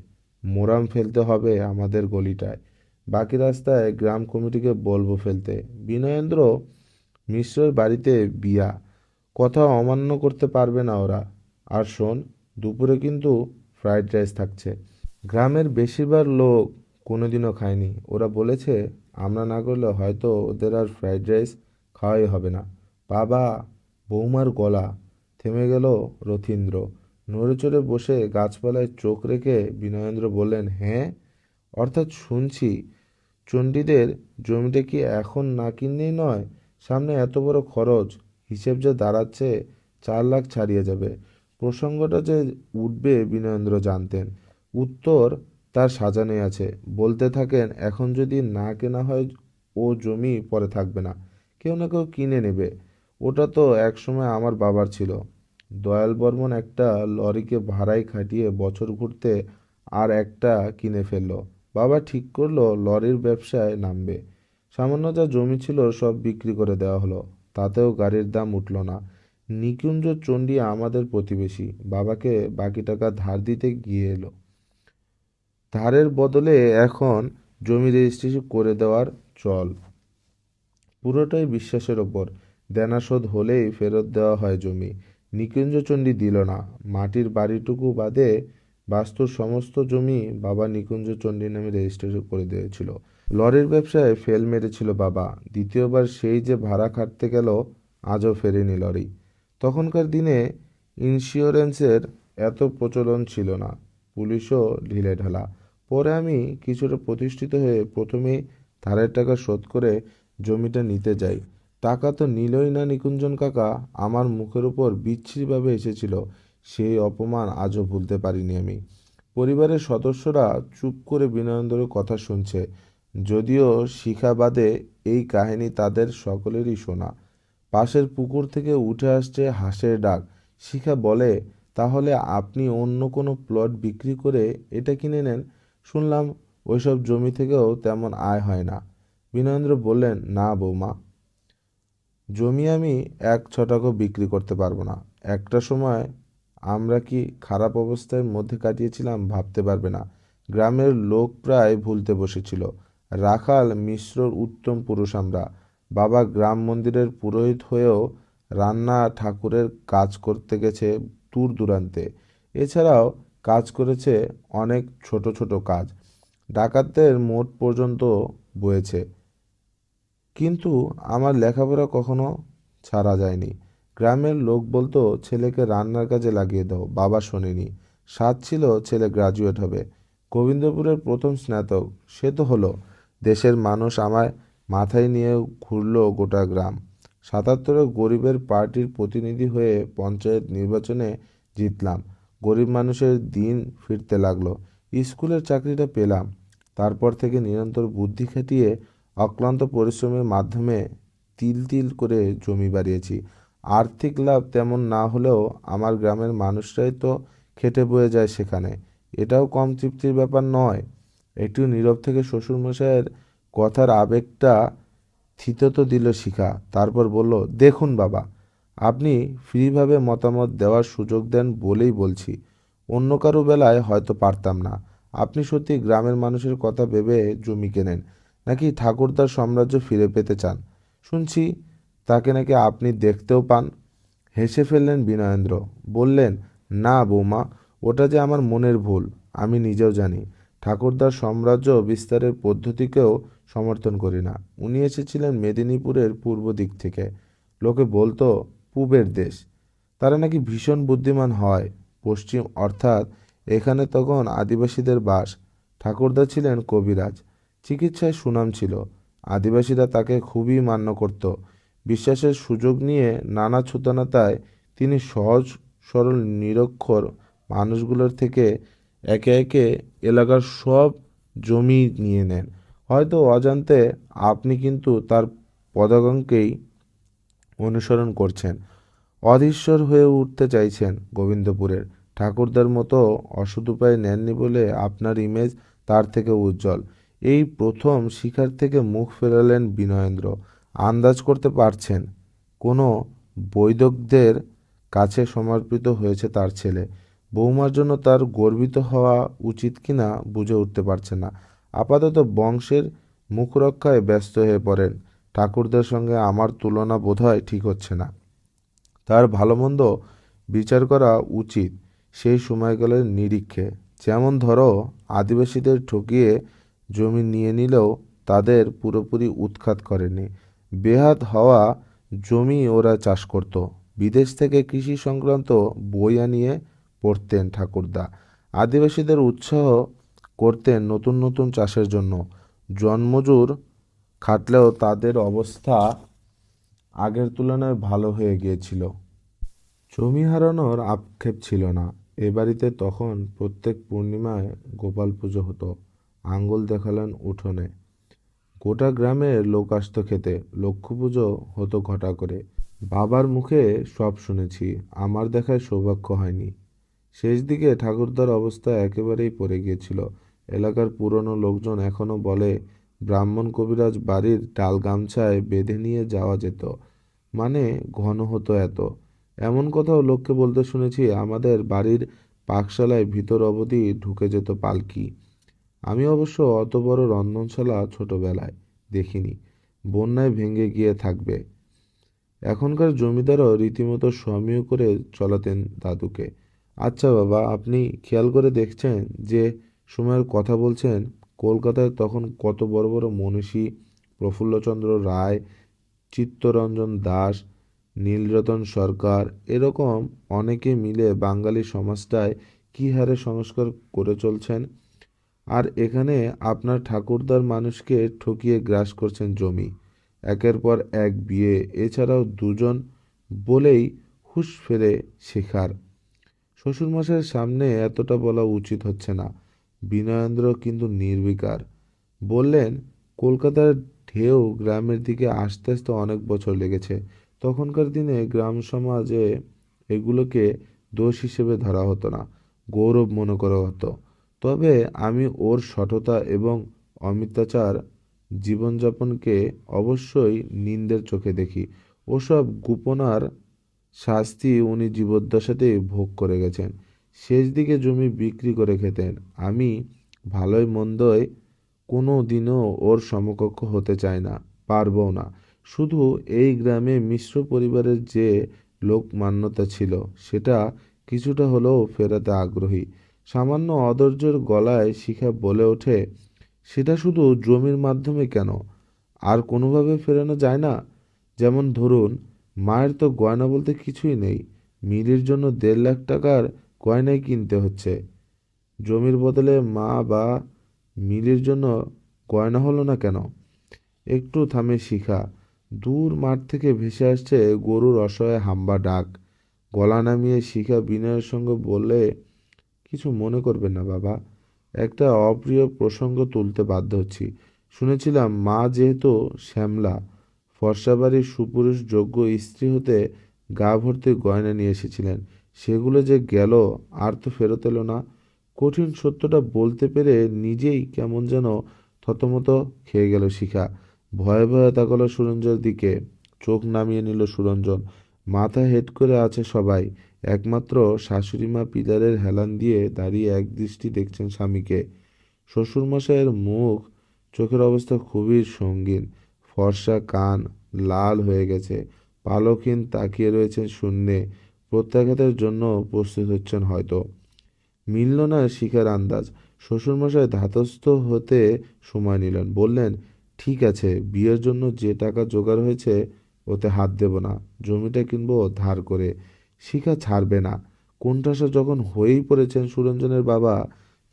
মোরাম ফেলতে হবে আমাদের গলিটায়। বাকি রাস্তায় গ্রাম কমিটিকে বলবো ফেলতে। বিনয়েন্দ্র মিশ্রর বাড়িতে বিয়া, কথা অমান্য করতে পারবে না ওরা। আর শোন, দুপুরে কিন্তু ফ্রাইড রাইস থাকছে। গ্রামের বেশিরভাগ লোক কোনোদিনও খায়নি। ওরা বলেছে আমরা না করলে হয়তো ওদের আর ফ্রাইড রাইস খাওয়াই হবে না। বাবা! বৌমার গলা থেমে গেল। রথীন্দ্র নড়েচড়ে বসে গাছপালায় চোখ রেখে বিনয়েন্দ্র বললেন, হ্যাঁ, অর্থাৎ শুনছি চণ্ডীদের জমিটা কি এখন না কিনলেই নয়? সামনে এত বড় খরচ, হিসেব যা দাঁড়াচ্ছে 4 লাখ ছাড়িয়ে যাবে। প্রসঙ্গটা যে উঠবে বিনয়েন্দ্র জানতেন। উত্তর তার সাজানোই আছে। বলতে থাকেন, এখন যদি না কেনা হয় ও জমি পরে থাকবে না, কেউ না কেউ কিনে নেবে। ওটা তো একসময় আমার বাবার ছিল। দয়াল বর্মন একটা লরিকে ভাড়ায় খাটিয়ে বছর ঘুরতে আর একটা কিনে ফেললো। বাবা ঠিক করলো লরির ব্যবসায় নামবে। সামান্য যা জমি ছিল সব বিক্রি করে দেওয়া হলো, তাতেও গাড়ির দাম উঠল না। নিকুঞ্জ চণ্ডী আমাদের প্রতিবেশী, বাবাকে বাকি টাকা ধার দিতে গিয়ে এলো। ধারের বদলে এখন জমি রেজিস্ট্রি করে দেওয়ার চল। পুরোটাই বিশ্বাসের ওপর। দেনা শোধ হলেই ফেরত দেওয়া হয় জমি। নিকুঞ্জচণ্ডী দিল না। মাটির বাড়িটুকু বাদে বাস্তুর সমস্ত জমি বাবা নিকুঞ্জচণ্ডী নামে রেজিস্ট্রি করে দিয়েছিল। লরির ব্যবসায় ফেল মেরেছিল বাবা। দ্বিতীয়বার সেই যে ভাড়া খাটতে গেল, আজও ফেরেনি লরি। তখনকার দিনে ইন্স্যুরেন্সের এত প্রচলন ছিল না, পুলিশও ঢিলেঢালা। পরে আমি কিছুটা প্রতিষ্ঠিত হয়ে প্রথমেই ধারের টাকা শোধ করে জমিটা নিতে যাই। টাকা তো নিলই না নিকুঞ্জন কাকা, আমার মুখের উপর বিচ্ছিরিভাবে এসেছিল। সেই অপমান আজও ভুলতে পারিনি আমি। পরিবারের সদস্যরা চুপ করে বিনয়েন্দ্রের কথা শুনছে, যদিও শিখা বাদে এই কাহিনী তাদের সকলেরই শোনা। পাশের পুকুর থেকে উঠে আসছে হাঁসের ডাক। শিখা বলে, তাহলে আপনি অন্য কোনো প্লট বিক্রি করে এটা কিনে নেন। শুনলাম ওইসব জমি থেকেও তেমন আয় হয় না। বিনয়েন্দ্র বললেন, না বৌমা, জমি আমি এক ছটাকও বিক্রি করতে পারবো না। একটা সময় আমরা কি খারাপ অবস্থার মধ্যে কাটিয়েছিলাম ভাবতে পারবে না। গ্রামের লোক প্রায় ভুলতে বসেছিল। রাখাল মিশ্রর উত্তম পুরুষ আমরা। বাবা গ্রাম মন্দিরের পুরোহিত হয়েও রান্না ঠাকুরের কাজ করতে গেছে দূর দূরান্তে। এছাড়াও কাজ করেছে অনেক ছোট ছোট কাজ, ডাকাতদের মোট পর্যন্ত বয়েছে। কিন্তু আমার লেখাপড়া কখনো ছাড়া যায়নি। গ্রামের লোক বলতো ছেলেকে রান্নার কাজে লাগিয়ে দাও, বাবা শোনেনি। সাধ ছিল ছেলে গ্রাজুয়েট হবে। গোবিন্দপুরের প্রথম স্নাতক, সে তো হলো। দেশের মানুষ আমায় মাথায় নিয়ে ঘুরলো গোটা গ্রাম। ৭৭-এ গরিবের পার্টির প্রতিনিধি হয়ে পঞ্চায়েত নির্বাচনে জিতলাম। গরিব মানুষের দিন ফিরতে লাগলো। স্কুলের চাকরিটা পেলাম। তারপর থেকে নিরন্তর বুদ্ধি খাটিয়ে অক্লান্ত পরিশ্রমের মাধ্যমে তিল তিল করে জমি বাড়িয়েছি। আর্থিক লাভ তেমন না হলেও আমার গ্রামের মানুষরাই তো খেটে বয়ে যায় সেখানে, এটাও কম তৃপ্তির ব্যাপার নয়। একটু নীরব থেকে শ্বশুরমশাইয়ের কথার আবেগটা থিতত দিল শিখা। তারপর বলল, দেখুন বাবা, আপনি ফ্রিভাবে মতামত দেওয়ার সুযোগ দেন বলেই বলছি। অন্য কারো বেলায় হয়তো পারতাম না। আপনি সত্যি গ্রামের মানুষের কথা ভেবে জমি কেনেন, নাকি ঠাকুরদার সাম্রাজ্য ফিরে পেতে চান? শুনছি তাকে নাকি আপনি দেখতেও পান। হেসে ফেললেন বিনয়েন্দ্র। বললেন, না বৌমা, ওটা যে আমার মনের ভুল। আমি নিজেও জানি। ঠাকুরদার সাম্রাজ্য বিস্তারের পদ্ধতিকেও সমর্থন করি না। উনি এসেছিলেন মেদিনীপুরের পূর্ব দিক থেকে। লোকে বলতো পূবের দেশ। তারা নাকি ভীষণ বুদ্ধিমান হয়। পশ্চিম অর্থাৎ এখানে তখন আদিবাসীদের বাস। ঠাকুরদা ছিলেন কবিরাজ, চিকিৎসায় সুনাম ছিল। আদিবাসীরা তাকে খুবই মান্য করত। বিশ্বাসের সুযোগ নিয়ে নানা ছুতানাতায় তিনি সহজ সরল নিরক্ষর মানুষগুলোর থেকে একে একে এলাকার সব জমি নিয়ে নেন। হয়তো অজান্তে আপনি কিন্তু তার পদাঙ্ককেই অনুসরণ করছেন। অধীশ্বর হয়ে উঠতে চাইছেন গোবিন্দপুরের। ঠাকুরদার মতো অসৎ উপায় নেননি বলে আপনার ইমেজ তার থেকে উজ্জ্বল। এই প্রথম শিখার থেকে মুখ ফেরালেন বিনয়েন্দ্র। আন্দাজ করতে পারছেন কোনো বৈদকদের কাছে সমর্পিত হয়েছে তার ছেলে। বৌমার জন্য তার গর্বিত হওয়া উচিত কিনা বুঝে উঠতে পারছেন না। আপাতত বংশের মুখরক্ষায় ব্যস্ত হয়ে পড়েন। ঠাকুরদার সঙ্গে আমার তুলনা বোধহয় ঠিক হচ্ছে না। তার ভালো মন্দ বিচার করা উচিত সেই সময়কালের নিরীক্ষে। যেমন ধরো, আদিবাসীদের ঠকিয়ে জমি নিয়ে নিলেও তাদের পুরোপুরি উৎখাত করেনি। বেহাত হওয়া জমি ওরা চাষ করত। বিদেশ থেকে কৃষি সংক্রান্ত বই আনিয়ে পড়তেন ঠাকুরদা। আদিবাসীদের উৎসাহ করতেন নতুন নতুন চাষের জন্য। জন্মজোর খাটলেও তাদের অবস্থা আগের তুলনায় ভালো হয়ে গিয়েছিল। জমি হারানোর আক্ষেপ ছিল না। এ বাড়িতে তখন প্রত্যেক পূর্ণিমায় গোপাল পুজো হতো। আঙ্গুল দেখালেন উঠোনে। গোটা গ্রামের লোক আসতো খেতে, লক্ষ্য পুজো হতো ঘটা করে। বাবার মুখে সব শুনেছি, আমার দেখার সৌভাগ্য হয়নি। শেষ দিকে ঠাকুরদার অবস্থা একেবারেই পড়ে গিয়েছিল। এলাকার পুরনো লোকজন এখনো বলে ব্রাহ্মণ কবিরাজ বাড়ির ডাল গামছায় বেঁধে নিয়ে যাওয়া যেত, মানে ঘন হতো এত। এমন কথাও লোককে বলতে শুনেছি, আমাদের বাড়ির পাকশালায় ভিতর অবধি ঢুকে যেত পালকি। আমি অবশ্য অত বড় রন্ধনশালা ছোটবেলায় দেখিনি, বন্যায় ভেঙে গিয়ে থাকবে। এখনকার জমিদারও রীতিমতো সমীহ করে চলাতেন দাদুকে। আচ্ছা বাবা, আপনি খেয়াল করে দেখছেন যে সময়ের কথা বলছেন, কলকাতায় তখন কত বড় বড় মনীষী, প্রফুল্লচন্দ্র রায়, চিত্তরঞ্জন দাস, নীলরতন সরকার, এরকম অনেকে মিলে বাঙালি সমাজটায় কী হারে সংস্কার করে চলছেন। আর এখানে আপনার ঠাকুরদার মানুষকে ঠকিয়ে গ্রাস করছেন জমি, একের পর এক বিয়ে, এছাড়াও দুজন বলেই হুঁশ ফেরে শেখার। শ্বশুরমশাইয়ের সামনে এতটা বলা উচিত হচ্ছে না। বিনয়েন্দ্র কিন্তু নির্বিকার। বললেন, কলকাতার ঢেউ গ্রামের দিকে আসতে আসতে অনেক বছর লেগেছে। তখনকার দিনে গ্রাম সমাজে এগুলোকে দোষ হিসেবে ধরা হতো না, গৌরব মনে করা হতো। তবে আমি ওর সততা এবং অমিত্যাচার জীবনযাপনকে অবশ্যই নিন্দের চোখে দেখি। ওসব গোপনার শাস্তি উনি জীবদ্দশাতেই ভোগ করে গেছেন। শেষ দিকে জমি বিক্রি করে খেতেন। আমি ভালোই মন্দই কোনো দিনও ওর সমকক্ষ হতে চাই না, পারবও না। শুধু এই গ্রামে মিশ্র পরিবারের যে লোকমান্যতা ছিল, সেটা কিছুটা হলেও ফেরাতে আগ্রহী। সামান্য অধৈর্যের গলায় শিখা বলে ওঠে, সেটা শুধু জমির মাধ্যমে কেন, আর কোনোভাবে ফেরানো যায় না? যেমন ধরুন, মায়ের তো গয়না বলতে কিছুই নেই, মিলির জন্য 1.5 লাখ টাকার গয়নাই কিনতে হচ্ছে। জমির বদলে মা বা মিলির জন্য গয়না হলো না কেন? একটু থামে শিখা। দূর মাঠ থেকে ভেসে আসছে গরুর অসহায় হাম্বা ডাক। গলা নামিয়ে শিখা বিনয়ের সঙ্গে বললে, কিছু মনে করবেন না বাবা, একটা অপ্রিয় প্রসঙ্গ তুলতে বাধ্য হচ্ছি। শুনেছিলাম মা যেহেতু শ্যামলা, ফর্সা বাড়ির সুপুরুষ যোগ্য স্ত্রী হতে গা ভর্তি গয়না নিয়ে এসেছিলেন, সেগুলো যে গেল, আর তো ফেরত এলো না। কঠিন সত্যটা বলতে পেরে নিজেই কেমন যেন থতমত খেয়ে গেল শিখা। ভয়ে ভয়ে তাকালো সুরঞ্জনের দিকে। চোখ নামিয়ে নিল সুরঞ্জন। মাথা হেঁট করে আছে সবাই, একমাত্র শাশুড়িমা পিলারের হেলান দিয়ে দাঁড়িয়ে একদৃষ্টি দেখছেন স্বামীকে। শ্বশুরমশাইয়ের মুখ চোখের অবস্থা খুবই সঙ্গীন। ফর্সা কান লাল হয়ে গেছে, পালকহীন তাকিয়ে রয়েছেন শূন্যে, প্রত্যাঘাতের জন্য প্রস্তুত হচ্ছেন হয়তো। মিলল না শিখার আন্দাজ। শ্বশুরমশাই ধাতস্থ হতে সময় নিলেন, বললেন, ঠিক আছে, বিয়ের জন্য যে টাকা জোগাড় হয়েছে ওতে হাত দেব না, জমিটা কিনবো ধার করে। শিখা ছাড়বে না। কোণঠাসা যখন হয়েই পড়েছেন সুরঞ্জনের বাবা,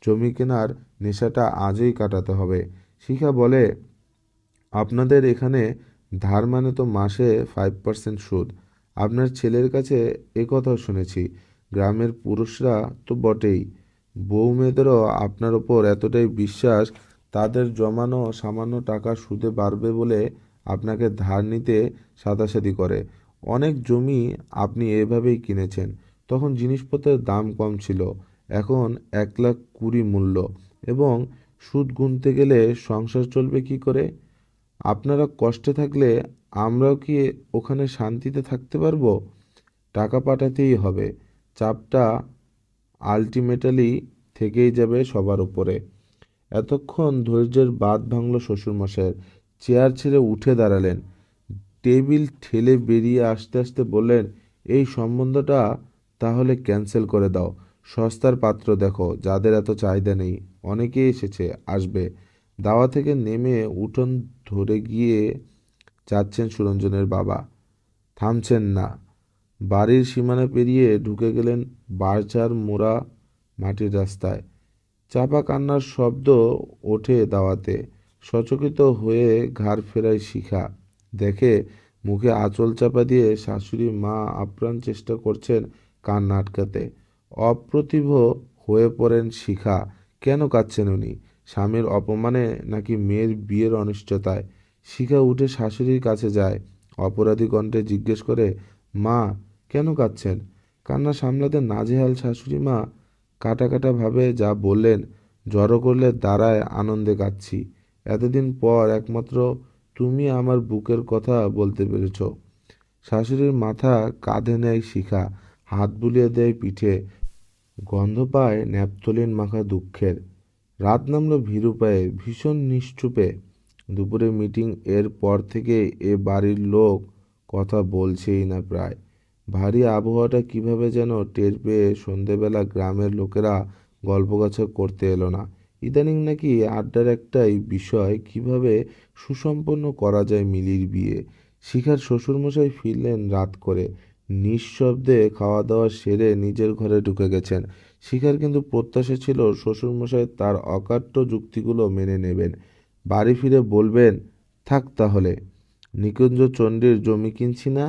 জমি কেনার নেশাটা আজই কাটাতে হবে। শিখা বলে, আপনাদের এখানে ধার মানে তো মাসে 5% সুদ। আপনার ছেলের কাছে এ কথাও শুনেছি। গ্রামের পুরুষরা তো বটেই, বউ মেয়েদেরও আপনার ওপর এতটাই বিশ্বাস, তাদের জমানো সামান্য টাকা সুদে বাড়বে বলে আপনাকে ধার নিতে সাধাসাধি করে। অনেক জমি আপনি এভাবেই কিনেছেন, তখন জিনিসপত্রের দাম কম ছিল, এখন 1,20,000 মূল্য, এবং সুদ গুনতে গেলে সংসার চলবে কি করে? আপনারা কষ্টে থাকলে আমরাও কি ওখানে শান্তিতে থাকতে পারবো? টাকা পাঠাতেই হবে, চাপটা আলটিমেটালি থেকেই যাবে সবার উপরে। এতক্ষণ ধৈর্যের বাঁধ ভাঙল শ্বশুরমশাইয়ের। চেয়ার ছেড়ে উঠে দাঁড়ালেন, টেবিল ঠেলে বেরিয়ে আসতে আসতে বললেন, এই সম্বন্ধটা তাহলে ক্যান্সেল করে দাও। সস্তার পাত্র দেখো, যাদের এত চাহিদা নেই। অনেকেই এসেছে, আসবে। দাওয়া থেকে নেমে উঠোন ধরে গিয়ে যাচ্ছেন সুরঞ্জনের বাবা, থামছেন না। বাড়ির সীমানা পেরিয়ে ঢুকে গেলেন বারঝার মোড়া মাটির রাস্তায়। চাপা কান্নার শব্দ ওঠে দাওয়াতে। সচকিত হয়ে ঘাড় ফেরায় শিখা। দেখে মুখে আঁচল চাপা দিয়ে শাশুড়ি মা আপ্রাণ চেষ্টা করছেন কান্না আটকাতে। অপ্রতিভ হয়ে পড়েন শিখা। কেন কাঁদছেন উনি? স্বামীর অপমানে নাকি মেয়ের বিয়ের অনিশ্চয়তায়? শিখা উঠে শাশুড়ির কাছে যায়, অপরাধী কণ্ঠে জিজ্ঞেস করে, মা, কেন কাঁদছেন? কান্না সামলাতে নাজেহাল শাশুড়ি মা কাটা কাটা ভাবে যা বললেন, জড়ো করলে দাঁড়ায়, আনন্দে কাঁদছি। এতদিন পর একমাত্র তুমি আমার বুকের কথা বলতে পেরেছ। শাশুড়ির মাথা কাঁধে নেয় শিখা, হাত বুলিয়ে দেয় পিঠে, গন্ধ পায় ন্যাপথলিন মাখা দুঃখের। রাত নামলো ভীরু পায়ে, ভীষণ নিশ্চুপে। দুপুরে মিটিং এর পর থেকে এ বাড়ির লোক কথা বলছেই না প্রায়। ভারী আবহাওয়াটা কিভাবে যেন টের পেয়ে সন্ধেবেলা গ্রামের লোকেরা গল্পগাছা করতে এলো না। ইদানিং নাকি আড্ডার একটাই বিষয়, কিভাবে সুসম্পন্ন করা যায় মিলির বিয়ে। শিখার শ্বশুরমশাই ফিরলেন রাত করে, নিঃশব্দে খাওয়া দাওয়া সেরে নিজের ঘরে ঢুকে গেছেন। শিখার কিন্তু প্রত্যাশা ছিল শ্বশুরমশাই তার অকাট্য যুক্তিগুলো মেনে নেবেন, বাড়ি ফিরে বলবেন, থাক তাহলে, নিকুঞ্জ চণ্ডীর জমি কিনছি না,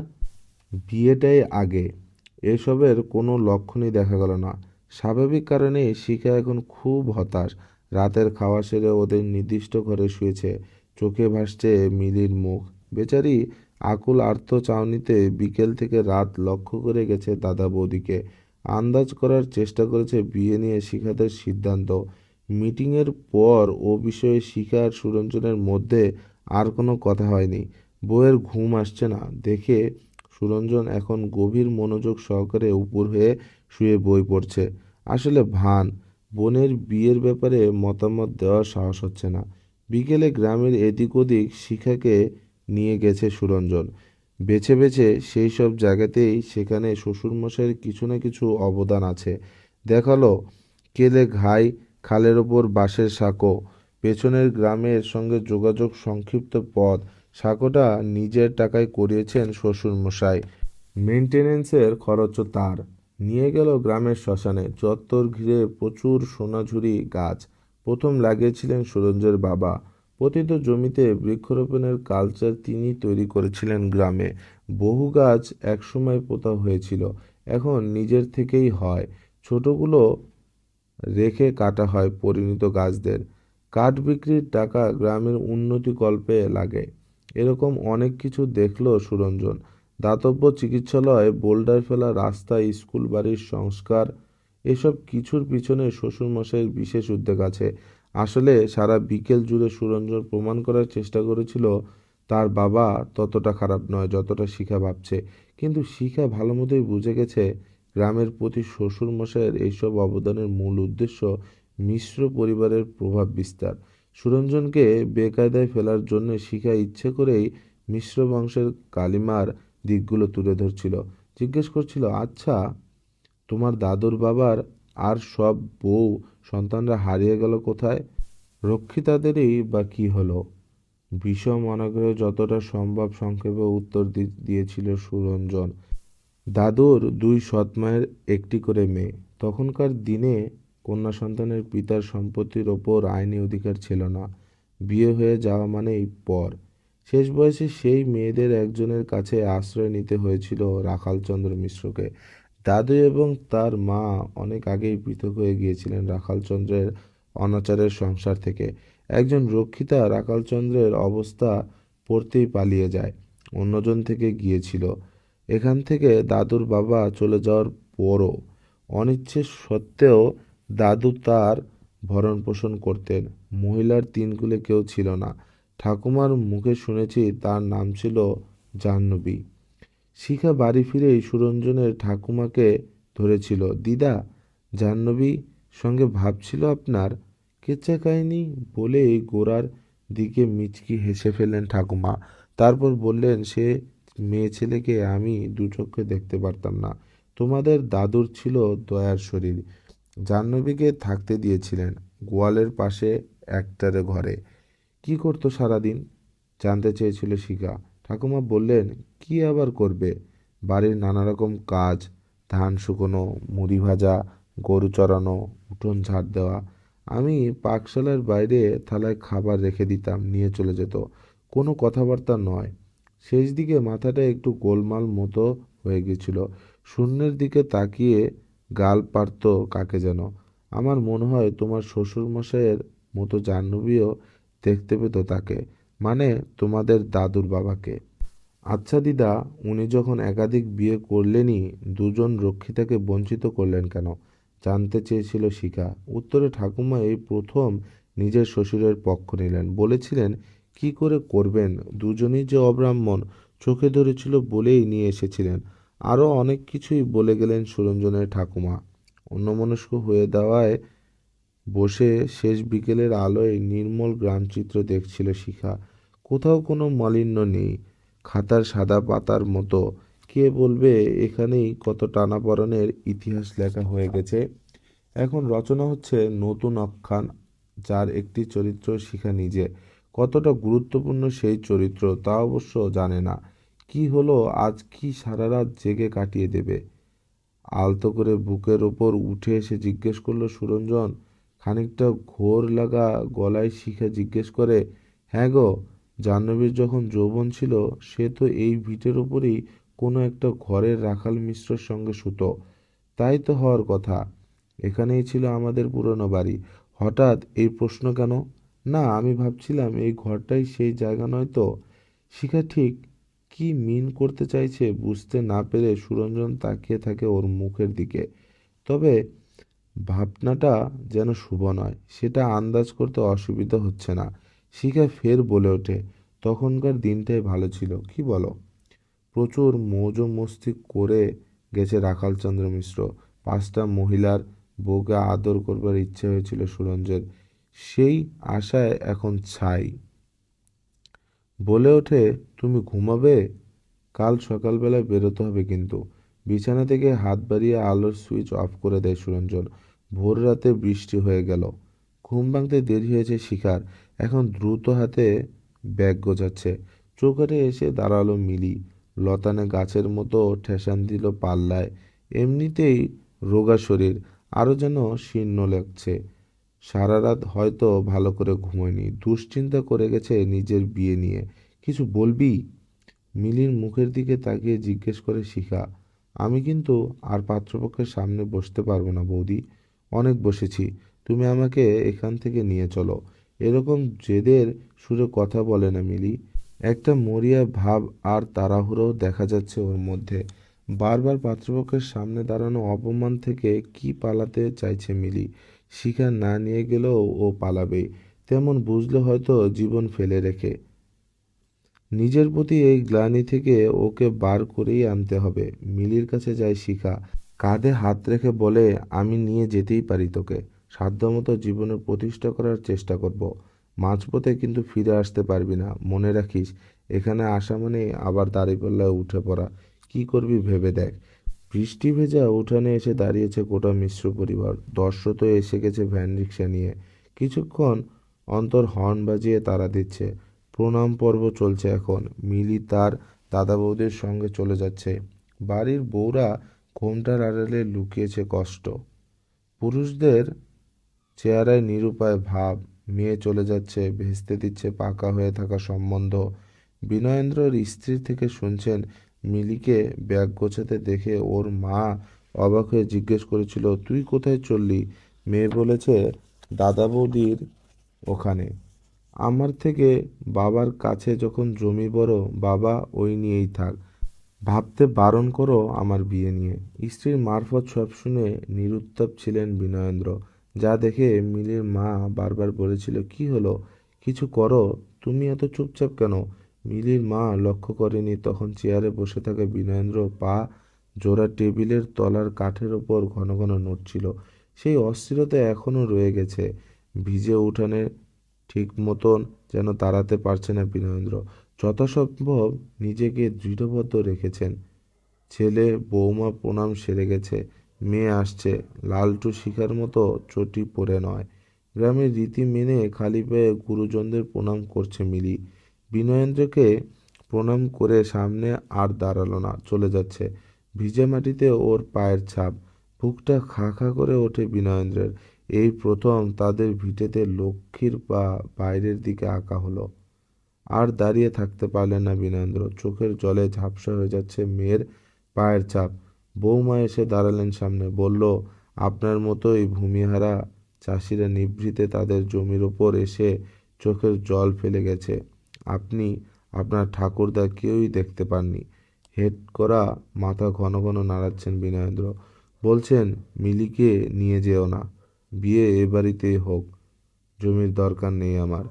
বিয়েটাই আগে। এসবের কোনো লক্ষণই দেখা গেল না। স্বাভাবিক কারণেই শিখা এখন খুব হতাশ। রাতের খাওয়া সেরে ওদের নির্দিষ্ট ঘরে শুয়েছে, চোখে ভাসছে মিলির মুখ। বেচারি আকুল আর্ত চাউনিতে বিকেল থেকে রাত লক্ষ্য করে গেছে দাদা বৌদিকে, আন্দাজ করার চেষ্টা করেছে বিয়ে নিয়ে শিখাদের সিদ্ধান্ত। মিটিংয়ের পর ও বিষয়ে শিখা আর সুরঞ্জনের মধ্যে আর কোনো কথা হয়নি। বউয়ের ঘুম আসছে না দেখে সুরঞ্জন এখন গভীর মনোযোগ সহকারে উপর হয়ে শুয়ে বই পড়ছে। আসলে ভান, বোনের বিয়ের ব্যাপারে মতামত দেওয়ার সাহস হচ্ছে না। বিকেলে গ্রামের এদিক ওদিক শিখাকে নিয়ে গেছে সুরঞ্জন, বেছে বেছে সেই সব জায়গাতেই সেখানে শ্বশুরমশাইয়ের কিছু না কিছু অবদান আছে। দেখালো কেলে ঘাই, খালের ওপর বাঁশের সাঁকো, পেছনের গ্রামের সঙ্গে যোগাযোগ সংক্ষিপ্ত পথ। সাঁকোটা নিজের টাকায় করিয়েছেন শ্বশুরমশাই, মেনটেনেন্সের খরচও তার। নিয়ে গেল গ্রামের শ্মশানে, চত্বর ঘিরে প্রচুর সোনাঝুরি গাছ। প্রথম লাগিয়েছিলেন সুরঞ্জের বাবা। পতিত জমিতে বৃক্ষরোপণের কালচার তিনি তৈরি করেছিলেন গ্রামে। বহু গাছ একসময় পোঁতা হয়েছিল, এখন নিজের থেকেই হয়। ছোটগুলো রেখে কাটা হয় পরিণত গাছদের। কাঠ বিক্রির টাকা গ্রামের উন্নতি কল্পে লাগে। এরকম অনেক কিছু দেখলো সুরঞ্জন। দাতব্য চিকিৎসালয়, বোল্ডার ফেলা রাস্তা, স্কুল বাড়ির সংস্কার, এসব কিছুর পিছনে শ্বশুরমশাইয়ের বিশেষ উদ্যোগ আছে। আসলে সারা বিকেল জুড়ে সুরঞ্জন প্রমাণ করার চেষ্টা করেছিল তার বাবা ততটা খারাপ নয় যতটা শিখা ভাবছে। কিন্তু শিখা ভালো মতোই বুঝে গেছে গ্রামের প্রতি শ্বশুরমশাইয়ের এইসব অবদানের মূল উদ্দেশ্য মিশ্র পরিবারের প্রভাব বিস্তার। সুরঞ্জনকে বেকায়দায় ফেলার জন্য শিখা ইচ্ছে করেই মিশ্র বংশের কালিমার দিকগুলো তুলে ধরছিল। জিজ্ঞেস করছিল, আচ্ছা, তোমার দাদুর বাবার আর সব বউ সন্তানরা হারিয়ে গেল কোথায়? রক্ষিতাদেরই বা কি হলো? বিষম অনাগ্রহে যতটা সম্ভব সংক্ষেপে উত্তর দিয়েছিল সুরঞ্জন। দাদুর দুই সৎ মায়ের একটি করে মেয়ে। তখনকার দিনে কন্যা সন্তানের পিতার সম্পত্তির ওপর আইনি অধিকার ছিল না। বিয়ে হয়ে যাওয়া মানেই পর। শেষ বয়সে সেই মেয়েদের একজনের কাছে আশ্রয় নিতে হয়েছিল রাখালচন্দ্র মিশ্রকে। দাদু এবং তার মা অনেক আগেই পৃথক হয়ে গিয়েছিলেন রাখালচন্দ্রের অনাচারের সংসার থেকে। একজন রক্ষিতা রাখালচন্দ্রের অবস্থা পড়তেই পালিয়ে যায়, অন্যজন থেকে গিয়েছিল। এখান থেকে দাদুর বাবা চলে যাওয়ার পরও অনিচ্ছে সত্ত্বেও দাদু তার ভরণ পোষণ করতেন। মহিলার তিন কুলে কেউ ছিল না। ঠাকুমার মুখে শুনেছি তার নাম ছিল জাহ্নবী। শিখা বাড়ি ফিরেই সুরঞ্জনের ঠাকুমাকে ধরেছিল, দিদা, জাহ্নবী সঙ্গে ভাবছিল আপনার। কেচ্চা কাহিনী বলেই গোড়ার দিকে মিচকি হেসে ফেললেন ঠাকুমা। তারপর বললেন, সে মেয়ে ছেলেকে আমি দু চোখে দেখতে পারতাম না। তোমাদের দাদুর ছিল দয়ার শরীর। জাহ্নবীকে থাকতে দিয়েছিলেন গোয়ালের পাশে একটারে ঘরে। কি করতো সারাদিন? জানতে চেয়েছিল শিখা। ঠাকুমা বললেন, কি আবার করবে, বাড়ির নানা রকম কাজ, ধান শুকোনো, মুড়ি ভাজা, গরু চড়ানো, উঠোন ঝাড় দেওয়া। আমি পাকশালার বাইরে থালায় খাবার রেখে দিতাম, নিয়ে চলে যেত। কোনো কথাবার্তা নয়। শেষ দিকে মাথাটা একটু গোলমাল মতো হয়ে গেছিল। শূন্যের দিকে তাকিয়ে গাল পারত কাকে যেন। আমার মনে হয় তোমার শ্বশুরমশাইয়ের মতো জাহ্নবীও দেখতে পেত তাকে, মানে তোমাদের দাদুর বাবাকে। আচ্ছা দিদা, উনি যখন একাধিক বিয়ে করলেনই, দুজন রক্ষিতাকে বঞ্চিত করলেন কেন? জানতে চেয়েছিল শিখা। উত্তরে ঠাকুমা এই প্রথম নিজের শ্বশুরের পক্ষ নিলেন। বলেছিলেন, কি করে করবেন, দুজনই যে অব্রাহ্মণ চোখে ধরেছিল বলেই নিয়ে এসেছিলেন। আরও অনেক কিছুই বলে গেলেন সুরঞ্জনের ঠাকুমা। অন্যমনস্ক হয়ে দেওয়ায় বসে শেষ বিকেলের আলোয় নির্মল গ্রামচিত্র দেখছিল শিখা। কোথাও কোনো মালিন্য নেই, খাতার সাদা পাতার মতো। কে বলবে এখানেই কত টানাপোড়েনের ইতিহাস লেখা হয়ে গেছে। এখন রচনা হচ্ছে নতুন আখ্যান, যার একটি চরিত্র শিখা নিজে। কতটা গুরুত্বপূর্ণ সেই চরিত্র তা অবশ্য জানে না। কি হলো আজ, কি সারা রাত জেগে কাটিয়ে দেবে? আলতো করে বুকের ওপর উঠে এসে জিজ্ঞেস করলো সুরঞ্জন। খানিকটা ঘোর লাগা গলায় শিখা জিজ্ঞেস করে, হ্যাঁ গো, জাহ্নবীর যখন যৌবন ছিল সে তো এই ভিটের ওপরেই কোনো একটা ঘরের রাখাল মিশ্রর সঙ্গে শুতো। তাই তো হওয়ার কথা। এখানেই ছিল আমাদের পুরনো বাড়ি। হঠাৎ এই প্রশ্ন কেন? না, আমি ভাবছিলাম এই ঘরটাই সেই জায়গা নয় তো। শিখা ঠিক কি মিন করতে চাইছে বুঝতে না পেরে সুরঞ্জন তাকিয়ে থাকে ওর মুখের দিকে। তবে ভাবনাটা যেন শুভ নয়, সেটা আন্দাজ করতে অসুবিধা হচ্ছে না। শিখা ফের বলে ওঠে, তখনকার দিনটাই ভালো ছিল, কি বলো? প্রচুর মৌজ মস্তি করে গেছে রাখালচন্দ্র মিশ্র। 5টা মহিলার বউকে আদর করবার ইচ্ছে হয়েছিল সুরঞ্জের। সেই আশায় এখন ছাই। বলে ওঠে, তুমি ঘুমাবে? কাল সকালবেলায় বেরোতে হবে কিন্তু। বিছানা থেকে হাত বাড়িয়ে আলোর সুইচ অফ করে দেয় সুরঞ্জন। ভোর রাতে বৃষ্টি হয়ে গেল। ঘুম ভাঙতে দেরি হয়েছে শিখার। এখন দ্রুত হাতে ব্যাগ গোছাচ্ছে। চৌকাঠে এসে দাঁড়ালো মিলি। লতানে গাছের মতো ঠেসান দিল পাল্লায়। এমনিতেই রোগা শরীর, আরও যেন শীর্ণ লাগছে। সারা রাত হয়তো ভালো করে ঘুমোয়নি, দুশ্চিন্তা করে গেছে নিজের বিয়ে নিয়ে। কিছু বলবি? মিলির মুখের দিকে তাকিয়ে জিজ্ঞেস করে শিখা। আমি কিন্তু আর পাত্রপক্ষের সামনে বসতে পারবো না বৌদি। অনেক বসেছি, তুমি আমাকে এখান থেকে নিয়ে চলো। এরকম জেদের সুরে কথা বলে না মিলি। একটা মরিয়া ভাব আর তাড়াহুড়ো দেখা যাচ্ছে ওর মধ্যে। বারবার পাত্রপক্ষের সামনে দাঁড়ানো অপমান থেকে কি পালাতে চাইছে মিলি। শিখা না নিয়ে গেলেও ও পালাবেই, তেমন বুঝলে হয়তো জীবন ফেলে রেখে। নিজের প্রতি এই গ্লানি থেকে ওকে বার করেই আনতে হবে। মিলির কাছে যায় শিখা, কাঁধে হাত রেখে বলে, আমি নিয়ে যেতেই পারি তোকে। সাধ্যমতো জীবনের প্রতিষ্ঠা করার চেষ্টা করব। মাঝপথে কিন্তু ফিরে আসতে পারবি না, মনে রাখিস। এখানে আসা মানে আবার দাঁড়িপাল্লায় উঠে পড়া। কি করবি ভেবে দেখ। বৃষ্টি ভেজা উঠানে এসে দাঁড়িয়েছে গোটা মিশ্র পরিবার। দর্শত এসে গেছে ভ্যান রিক্সা নিয়ে। কিছুক্ষণ অন্তর হর্ন বাজিয়ে তাড়া দিচ্ছে। প্রণাম পর্ব চলছে এখন। মিলি তার দাদা বৌদির সঙ্গে চলে যাচ্ছে। বাড়ির বউরা ঘোমটার আড়ালে লুকিয়েছে কষ্ট। পুরুষদের চেহারায় নিরুপায় ভাব। মেয়ে চলে যাচ্ছে, ভেস্তে দিচ্ছে পাকা হয়ে থাকা সম্বন্ধ। বিনয়েন্দ্রর স্ত্রীর থেকে শুনছেন, মিলিকে ব্যাগ গোছাতে দেখে ওর মা অবাক হয়ে জিজ্ঞেস করেছিল, তুই কোথায় চললি? মেয়ে বলেছে, দাদা বৌদির ওখানে। আমার থেকে বাবার কাছে যখন জমি বড়, বাবা ওই নিয়েই থাক। ভাবতে বারণ করো আমার বিয়ে নিয়ে। স্ত্রীর মারফত সব শুনে নিরুত্তাপ ছিলেন বিনয়েন্দ্র। যা দেখে মিলির মা বারবার বলেছিল, কি হলো, কিছু করো, তুমি এত চুপচাপ কেন? মিলির মা লক্ষ্য করেনি তখন চেয়ারে বসে থাকা বিনয়েন্দ্র পা জোড়া টেবিলের তলার কাঠের ওপর ঘন ঘন নড়ছিল। সেই অস্থিরতা এখনো রয়ে গেছে। ভিজে উঠানে ঠিক মতন যেন দাঁড়াতে পারছে না বিনয়েন্দ্র। যথাসম্ভব নিজেকে দৃঢ়বদ্ধ রেখেছেন। ছেলে বৌমা প্রণাম সেরে গেছে। মেয়ে আসছে, লালটু শিখার মতো চটি পরে নয়। গ্রামের রীতি মেনে খালি পায়ে গুরুজনদের প্রণাম করছে মিলি। বিনয়েন্দ্রকে প্রণাম করে সামনে আর দাঁড়ালো না, চলে যাচ্ছে। ভিজে মাটিতে ওর পায়ের ছাপ। বুকটা খা খা করে ওঠে বিনয়েন্দ্রের। এই প্রথম তাদের ভিটেতে লক্ষ্মীর পা বাইরের দিকে আঁকা হলো। আর দাঁড়িয়ে থাকতে পারলেন না বিনয়েন্দ্র। চোখের জলে ঝাপসা হয়ে যাচ্ছে মেয়ের পায়ের ছাপ। বৌমা এসে দাঁড়ালেন সামনে, বলল, আপনার মতোই ভূমিহারা চাষিরা নিভৃতে তাদের জমির ওপর এসে চোখের জল ফেলে গেছে। আপনি আপনার ঠাকুরদা কেউই দেখতে পাননি। হেড করা মাথা ঘন ঘন নাড়াচ্ছেন বিনয়েন্দ্র। বলছেন, মিলিকে নিয়ে যেও না, বিয়ে এ বাড়িতেই হোক, জমির দরকার নেই আমার।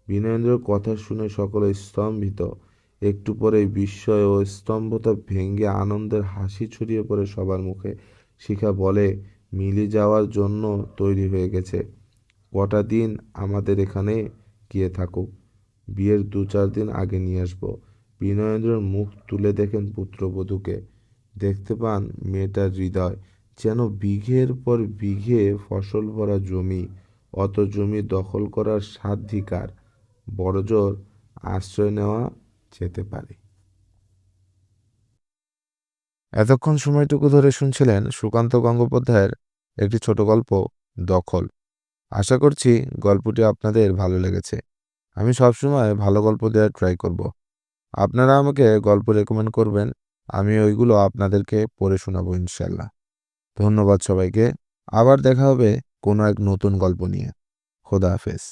বিনয়েন্দ্রের কথা শুনে সকলে স্তম্ভিত। একটু পরেই বিস্ময় ও স্তম্ভতা ভেঙে আনন্দের হাসি ছড়িয়ে পড়ে সবার মুখে। শিখা বলে, মিলি যাওয়ার জন্য তৈরি হয়ে গেছে, কটা দিন আমাদের এখানে গিয়ে থাকুক, বিয়ের 2-4 দিন আগে নিয়ে আসবো। বিনয়েন্দ্রের মুখ তুলে দেখেন পুত্রবধূকে। দেখতে পান মেয়েটার হৃদয় যেন বিঘের পর বিঘে ফসল ভরা জমি। অত জমি দখল করার স্বাধিকার বড়জোর আশ্রয় নেওয়া যেতে পারে। এতক্ষণ সময়টুকু ধরে শুনছিলেন সুকান্ত গঙ্গোপাধ্যায়ের একটি ছোট গল্প, দখল। আশা করছি গল্পটি আপনাদের ভালো লেগেছে। আমি সবসময় ভালো গল্প দেওয়ার ট্রাই করব। আপনারা আমাকে গল্প রেকমেন্ড করবেন, আমি ওইগুলো আপনাদেরকে পড়ে শোনাবো ইনশাল্লাহ। ধন্যবাদ সবাইকে। আবার দেখা হবে কোনো এক নতুন গল্প নিয়ে। খোদা হাফেজ।